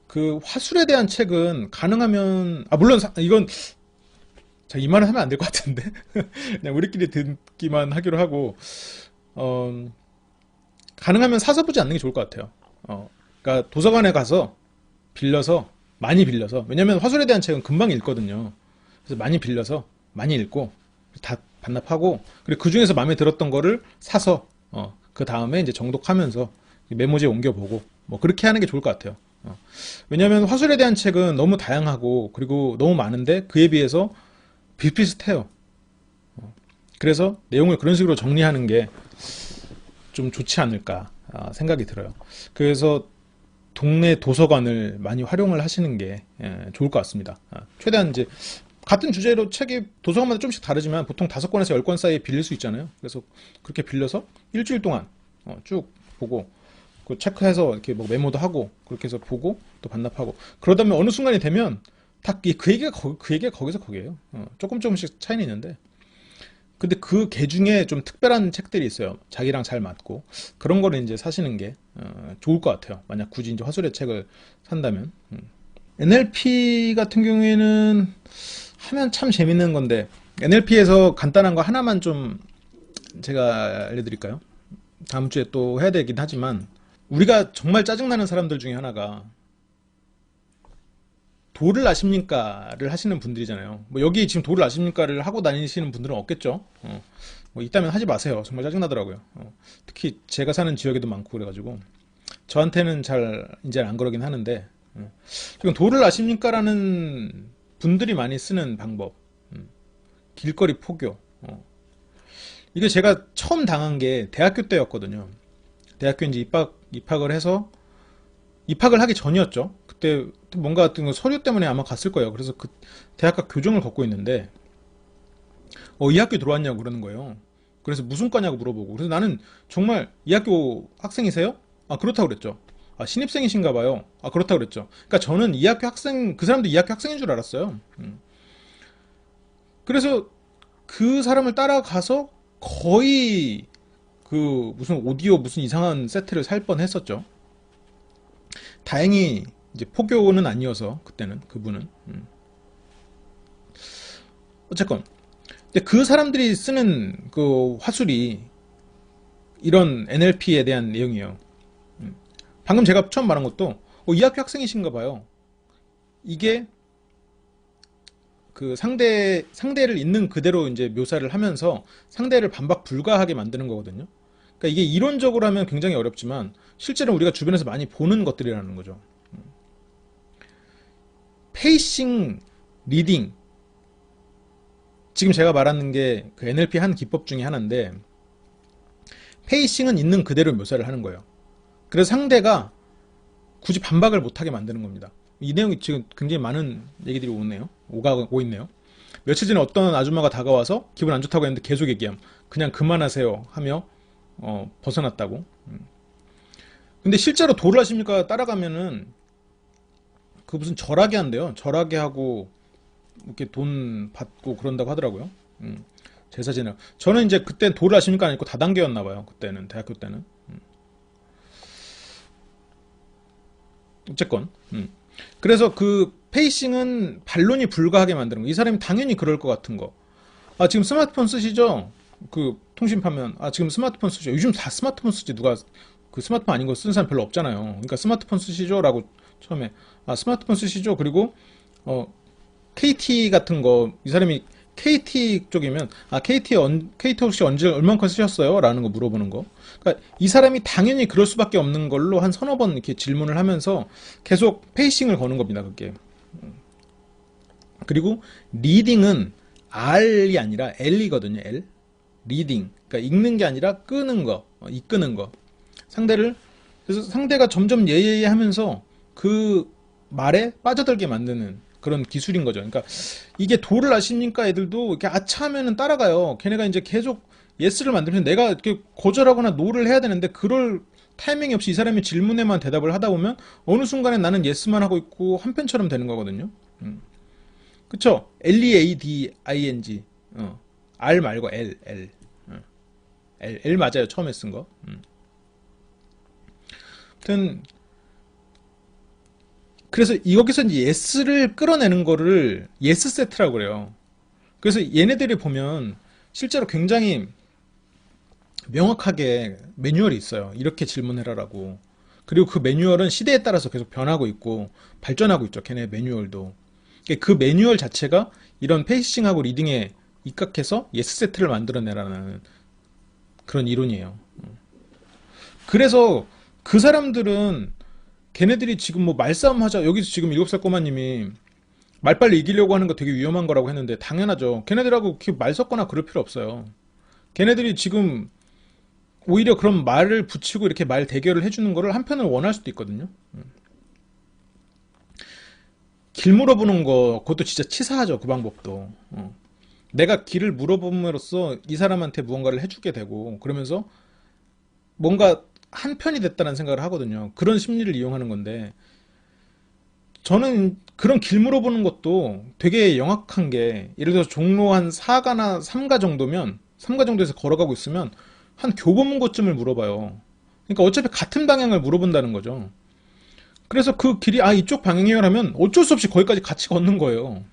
그 화술에 대한 책은 가능하면 물론 이건 이 말은 하면 안 될 것 같은데 그냥 우리끼리 듣기만 하기로 하고 가능하면 사서 보지 않는 게 좋을 것 같아요. 그러니까 도서관에 가서 빌려서 많이 빌려서 왜냐면 화술에 대한 책은 금방 읽거든요. 그래서 많이 빌려서 많이 읽고 다 반납하고 그리고 그 중에서 마음에 들었던 거를 사서 그 다음에 이제 정독하면서 메모지에 옮겨보고 뭐 그렇게 하는 게 좋을 것 같아요. 왜냐면 화술에 대한 책은 너무 다양하고 그리고 너무 많은데 그에 비해서 비슷비슷해요. 그래서 내용을 그런 식으로 정리하는 게 좀 좋지 않을까 생각이 들어요. 그래서 동네 도서관을 많이 활용을 하시는 게 좋을 것 같습니다. 최대한 이제 같은 주제로 책이 도서관마다 좀씩 다르지만 보통 5권에서 10권 사이에 빌릴 수 있잖아요. 그래서 그렇게 빌려서 일주일 동안 쭉 보고 그 체크해서 이렇게 뭐 메모도 하고 그렇게 해서 보고 또 반납하고 그러다 보면 어느 순간이 되면 다 그 얘기가 거기서 거기에요. 조금씩 차이는 있는데 근데 그 개 중에 좀 특별한 책들이 있어요. 자기랑 잘 맞고 그런 거를 이제 사시는 게 좋을 것 같아요. 만약 굳이 이제 화술의 책을 산다면 NLP 같은 경우에는 하면 참 재밌는 건데 NLP에서 간단한 거 하나만 좀 제가 알려드릴까요? 다음 주에 또 해야 되긴 하지만 우리가 정말 짜증나는 사람들 중에 하나가 도를 아십니까를 하시는 분들이잖아요. 뭐 여기 지금 도를 아십니까를 하고 다니시는 분들은 없겠죠. 뭐 있다면 하지 마세요. 정말 짜증나더라고요. 특히 제가 사는 지역에도 많고 그래가지고 저한테는 잘 이제 안 그러긴 하는데 지금 도를 아십니까라는 분들이 많이 쓰는 방법, 길거리 포교. 이게 제가 처음 당한 게 대학교 때였거든요. 대학교 이제 입학을 해서 입학을 하기 전이었죠. 그때 뭔가 같은 거 서류 때문에 아마 갔을 거예요. 그래서 그 대학가 교정을 걷고 있는데 이 학교 들어왔냐고 그러는 거예요. 그래서 무슨 과냐고 물어보고 그래서 나는 정말 이 학교 학생이세요? 그렇다고 그랬죠. 아, 신입생이신가 봐요. 아, 그렇다고 그랬죠. 그러니까 저는 이 학교 학생, 그 사람도 이 학교 학생인 줄 알았어요. 그래서 그 사람을 따라가서 거의 그 무슨 오디오 무슨 이상한 세트를 살 뻔했었죠. 다행히 이제 포교는 아니어서 그때는 그분은. 어쨌건 근데 그 사람들이 쓰는 그 화술이 이런 NLP에 대한 내용이에요. 방금 제가 처음 말한 것도 이 학교 학생이신가 봐요. 이게 그 상대를 있는 그대로 이제 묘사를 하면서 상대를 반박 불가하게 만드는 거거든요. 그러니까 이게 이론적으로 하면 굉장히 어렵지만 실제로 우리가 주변에서 많이 보는 것들이라는 거죠. 페이싱, 리딩. 지금 제가 말하는 게 그 NLP 한 기법 중에 하나인데 페이싱은 있는 그대로 묘사를 하는 거예요. 그래서 상대가 굳이 반박을 못하게 만드는 겁니다. 이 내용이 지금 굉장히 많은 얘기들이 오고 있네요. 며칠 전에 어떤 아줌마가 다가와서 기분 안 좋다고 했는데 계속 얘기함. 그냥 그만하세요 하며 벗어났다고. 근데 실제로 도를 하십니까 따라가면은 그 무슨 절하게 한대요. 절하게 하고 이렇게 돈 받고 그런다고 하더라고요. 제사 지내고. 저는 이제 그때 도를 하십니까 아니고 다단계였나 봐요. 그때는 대학교 때는. 어쨌건. 그래서 그 페이싱은 반론이 불가하게 만드는 거. 이 사람이 당연히 그럴 것 같은 거. 아, 지금 스마트폰 쓰시죠? 그 통신 파면 아, 지금 스마트폰 쓰시죠? 요즘 다 스마트폰 쓰지. 누가 그 스마트폰 아닌 거 쓰는 사람 별로 없잖아요. 그러니까 스마트폰 쓰시죠? 라고 처음에 아, 스마트폰 쓰시죠? 그리고 KT 같은 거 이 사람이 KT 쪽이면 아, KT 혹시 언제 얼만큼 쓰셨어요? 라는 거 물어보는 거. 그러니까 이 사람이 당연히 그럴 수밖에 없는 걸로 한 서너 번 이렇게 질문을 하면서 계속 페이싱을 거는 겁니다. 그게. 그리고 리딩은 R이 아니라 L이거든요. L. 리딩. 그러니까 읽는 게 아니라 끄는 거, 이끄는 거. 그래서 상대가 점점 예예예 하면서 그 말에 빠져들게 만드는 그런 기술인 거죠. 그러니까 이게 도를 아십니까? 애들도 이렇게 아차 하면은 따라가요. 걔네가 이제 계속 예스를 만들면 내가 이렇게 거절하거나 노를 해야 되는데 그럴 타이밍이 없이 이 사람이 질문에만 대답을 하다 보면 어느 순간에 나는 예스만 하고 있고 한편처럼 되는 거거든요. 그쵸? Leading. R 말고 L. L 맞아요. 처음에 쓴 거. 아무튼 그래서 여기서 이제 예스를 끌어내는 거를 예스 세트라고 그래요. 그래서 얘네들이 보면 실제로 굉장히 명확하게 매뉴얼이 있어요. 이렇게 질문해라라고. 그리고 그 매뉴얼은 시대에 따라서 계속 변하고 있고 발전하고 있죠. 걔네 매뉴얼도. 그 매뉴얼 자체가 이런 페이싱하고 리딩에 입각해서 예스 세트를 만들어내라는 그런 이론이에요. 그래서 그 사람들은 걔네들이 지금 뭐 말싸움 하자. 여기서 지금 7살 꼬마님이 말 빨리 이기려고 하는 거 되게 위험한 거라고 했는데 당연하죠. 걔네들하고 말 섞거나 그럴 필요 없어요. 걔네들이 지금 오히려 그런 말을 붙이고 이렇게 말 대결을 해주는 거를 한편으로 원할 수도 있거든요. 길 물어보는 거 그것도 진짜 치사하죠. 그 방법도. 내가 길을 물어봄으로써 이 사람한테 무언가를 해주게 되고 그러면서 뭔가 한편이 됐다는 생각을 하거든요. 그런 심리를 이용하는 건데 저는 그런 길 물어보는 것도 되게 영악한 게 예를 들어서 종로 한 4가나 3가 정도면 3가 정도에서 걸어가고 있으면 한 교보문고쯤을 물어봐요. 그러니까 어차피 같은 방향을 물어본다는 거죠. 그래서 그 길이 이쪽 방향이요 하면 어쩔 수 없이 거기까지 같이 걷는 거예요.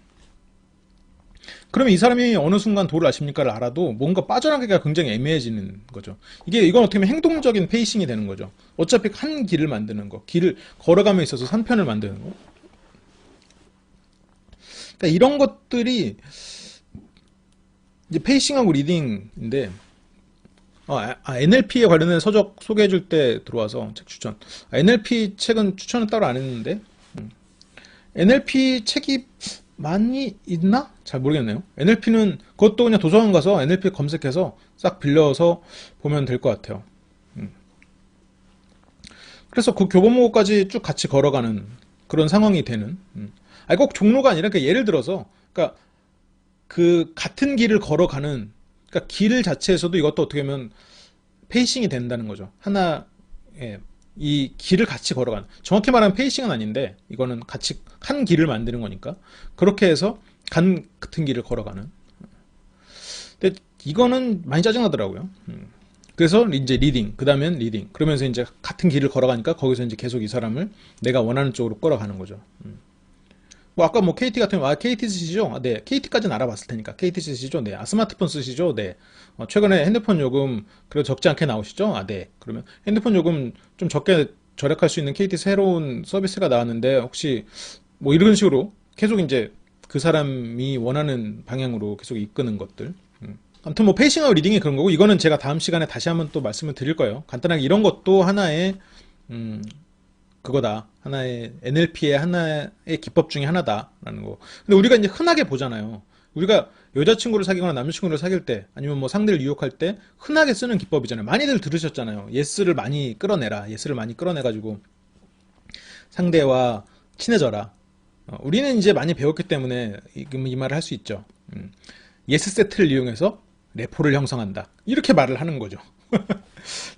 그러면 이 사람이 어느 순간 도를 아십니까를 알아도 뭔가 빠져나가기가 굉장히 애매해지는 거죠. 이건 어떻게 보면 행동적인 페이싱이 되는 거죠. 어차피 한 길을 만드는 거, 길을 걸어감에 있어서 산편을 만드는 거. 그러니까 이런 것들이 이제 페이싱하고 리딩인데 NLP에 관련된 서적 소개해줄 때 들어와서 책 추천. NLP 책은 추천을 따로 안 했는데 NLP 책이 많이 있나? 잘 모르겠네요. NLP는 그것도 그냥 도서관 가서 NLP 검색해서 싹 빌려서 보면 될 것 같아요. 그래서 그 교보문고까지 쭉 같이 걸어가는 그런 상황이 되는. 꼭 종로가 아니라 예를 들어서 그러니까 그 같은 길을 걸어가는 그러니까 길 자체에서도 이것도 어떻게 보면 페이싱이 된다는 거죠. 하나의 이 길을 같이 걸어가는, 정확히 말하면 페이싱은 아닌데 이거는 같이 한 길을 만드는 거니까 그렇게 해서 같은 길을 걸어가는. 근데 이거는 많이 짜증나더라고요. 그래서 이제 리딩, 그 다음엔 리딩, 그러면서 이제 같은 길을 걸어가니까 거기서 이제 계속 이 사람을 내가 원하는 쪽으로 끌어가는 거죠. 뭐 아까 뭐 KT 같은 거, KT 쓰시죠? 네. KT까지는 알아봤을 테니까. KT 쓰시죠? 네. 스마트폰 쓰시죠? 네. 최근에 핸드폰 요금 그래도 적지 않게 나오시죠? 네. 그러면 핸드폰 요금 좀 적게 절약할 수 있는 KT 새로운 서비스가 나왔는데 혹시 뭐 이런 식으로 계속 이제 그 사람이 원하는 방향으로 계속 이끄는 것들. 아무튼 뭐 페이싱하고 리딩이 그런 거고, 이거는 제가 다음 시간에 다시 한번 또 말씀을 드릴 거예요. 간단하게 이런 것도 하나의 그거다. 하나의 NLP의 하나의 기법 중에 하나다라는 거. 근데 우리가 이제 흔하게 보잖아요. 우리가 여자친구를 사귀거나 남자친구를 사귈 때 아니면 뭐 상대를 유혹할 때 흔하게 쓰는 기법이잖아요. 많이들 들으셨잖아요. 예스를 많이 끌어내라. 예스를 많이 끌어내가지고 상대와 친해져라. 우리는 이제 많이 배웠기 때문에 이 말을 할 수 있죠. 예스 세트를 이용해서 레포를 형성한다. 이렇게 말을 하는 거죠.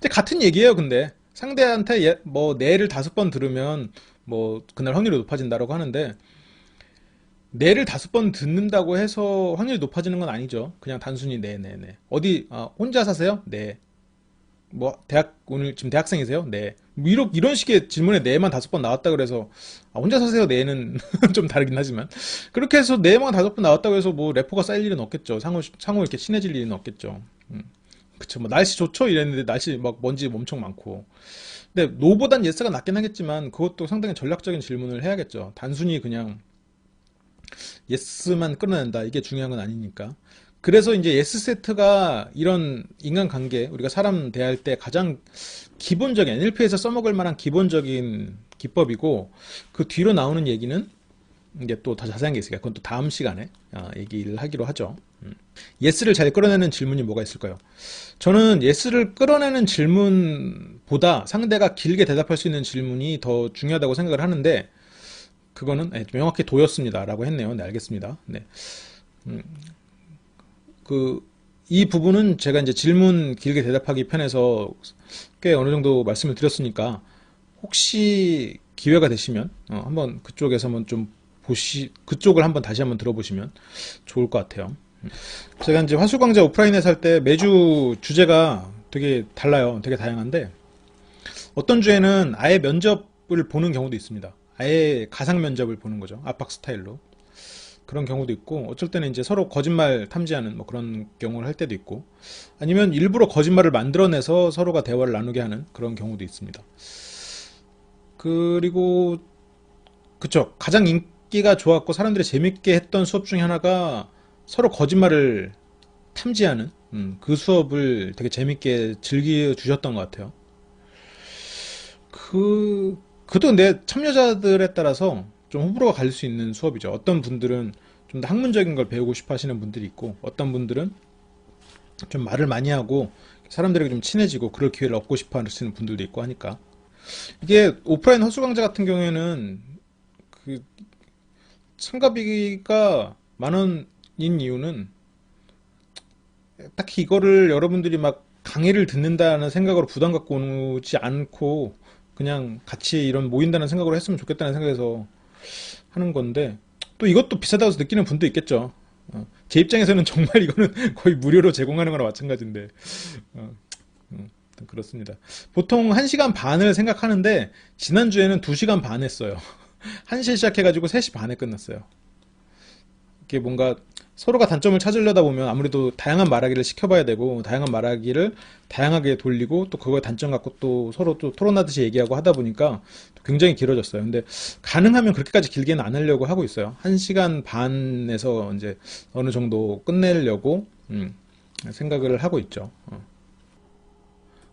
같은 얘기예요, 근데. 상대한테 뭐 네를 5번 들으면 뭐 그날 확률이 높아진다라고 하는데, 네를 5번 듣는다고 해서 확률이 높아지는 건 아니죠. 그냥 단순히 네. 어디 혼자 사세요? 네. 뭐 오늘 지금 대학생이세요? 네. 뭐 이런 식의 질문에 네만 5번 나왔다 그래서 혼자 사세요? 네는 좀 다르긴 하지만 그렇게 해서 네만 5번 나왔다고 해서 뭐 레포가 쌓일 일은 없겠죠. 상호 이렇게 친해질 일은 없겠죠. 그쵸. 뭐 날씨 좋죠? 이랬는데 날씨 막 먼지 엄청 많고. 근데 노보단 예스가 낫긴 하겠지만 그것도 상당히 전략적인 질문을 해야겠죠. 단순히 그냥 예스만 끌어낸다, 이게 중요한 건 아니니까. 그래서 이제 예스 세트가 이런 인간관계, 우리가 사람 대할 때 가장 기본적인, NLP에서 써먹을 만한 기본적인 기법이고, 그 뒤로 나오는 얘기는 이제 또 더 자세한 게 있으니까 그건 또 다음 시간에 얘기를 하기로 하죠. 예스를 잘 끌어내는 질문이 뭐가 있을까요? 저는 예스를 끌어내는 질문보다 상대가 길게 대답할 수 있는 질문이 더 중요하다고 생각을 하는데, 그거는 명확히 도였습니다라고 했네요. 네, 알겠습니다. 네. 이 부분은 제가 이제 질문 길게 대답하기 편해서 꽤 어느 정도 말씀을 드렸으니까, 혹시 기회가 되시면 한번 그쪽에서 한번 좀 그쪽을 한번 다시 한번 들어보시면 좋을 것 같아요. 제가 이제 화수광자 오프라인에서 할 때 매주 주제가 되게 달라요. 되게 다양한데, 어떤 주에는 아예 면접을 보는 경우도 있습니다. 아예 가상 면접을 보는 거죠. 압박 스타일로. 그런 경우도 있고, 어쩔 때는 이제 서로 거짓말 탐지하는 뭐 그런 경우를 할 때도 있고, 아니면 일부러 거짓말을 만들어내서 서로가 대화를 나누게 하는 그런 경우도 있습니다. 그리고 그쵸, 가장 인기가 좋았고 사람들이 재밌게 했던 수업 중에 하나가 서로 거짓말을 탐지하는 그 수업을 되게 재밌게 즐겨주셨던 것 같아요. 그것도 근데 참여자들에 따라서 좀 호불호가 갈릴 수 있는 수업이죠. 어떤 분들은 좀 더 학문적인 걸 배우고 싶어 하시는 분들이 있고, 어떤 분들은 좀 말을 많이 하고 사람들에게 좀 친해지고 그럴 기회를 얻고 싶어 하시는 분들도 있고 하니까. 이게 오프라인 허수 강좌 같은 경우에는 그 참가비가 10,000원인 이유는, 딱히 이거를 여러분들이 막 강의를 듣는다는 생각으로 부담 갖고 오지 않고 그냥 같이 이런 모인다는 생각으로 했으면 좋겠다는 생각에서 하는 건데, 또 이것도 비싸다고 해서 느끼는 분도 있겠죠. 제 입장에서는 정말 이거는 거의 무료로 제공하는 거나 마찬가지인데, 그렇습니다. 보통 1시간 반을 생각하는데 지난주에는 2시간 반 했어요. 1시에 시작해가지고 3시 반에 끝났어요. 이게 뭔가 서로가 단점을 찾으려다 보면 아무래도 다양한 말하기를 시켜봐야 되고, 다양한 말하기를 다양하게 돌리고 또 그거의 단점 갖고 또 서로 또 토론하듯이 얘기하고 하다 보니까 굉장히 길어졌어요. 근데 가능하면 그렇게까지 길게는 안 하려고 하고 있어요. 1시간 반에서 이제 어느 정도 끝내려고 생각을 하고 있죠.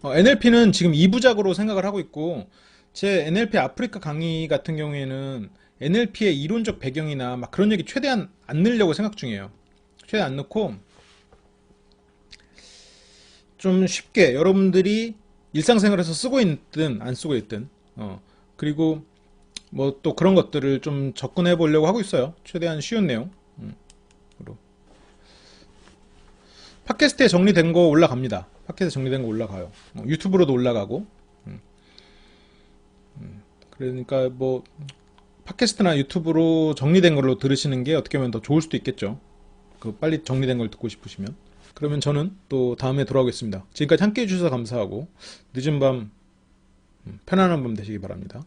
NLP는 지금 2부작으로 생각을 하고 있고, 제 NLP 아프리카 강의 같은 경우에는 NLP의 이론적 배경이나 막 그런 얘기 최대한 안 넣으려고 생각 중이에요. 최대한 안 넣고 좀 쉽게 여러분들이 일상생활에서 쓰고 있든 안 쓰고 있든, 그리고 뭐 또 그런 것들을 좀 접근해 보려고 하고 있어요. 최대한 쉬운 내용. 팟캐스트에 정리된 거 올라갑니다. 팟캐스트에 정리된 거 올라가요. 유튜브로도 올라가고. 그러니까 뭐 팟캐스트나 유튜브로 정리된 걸로 들으시는 게 어떻게 보면 더 좋을 수도 있겠죠. 그 빨리 정리된 걸 듣고 싶으시면. 그러면 저는 또 다음에 돌아오겠습니다. 지금까지 함께 해주셔서 감사하고 늦은 밤 편안한 밤 되시기 바랍니다.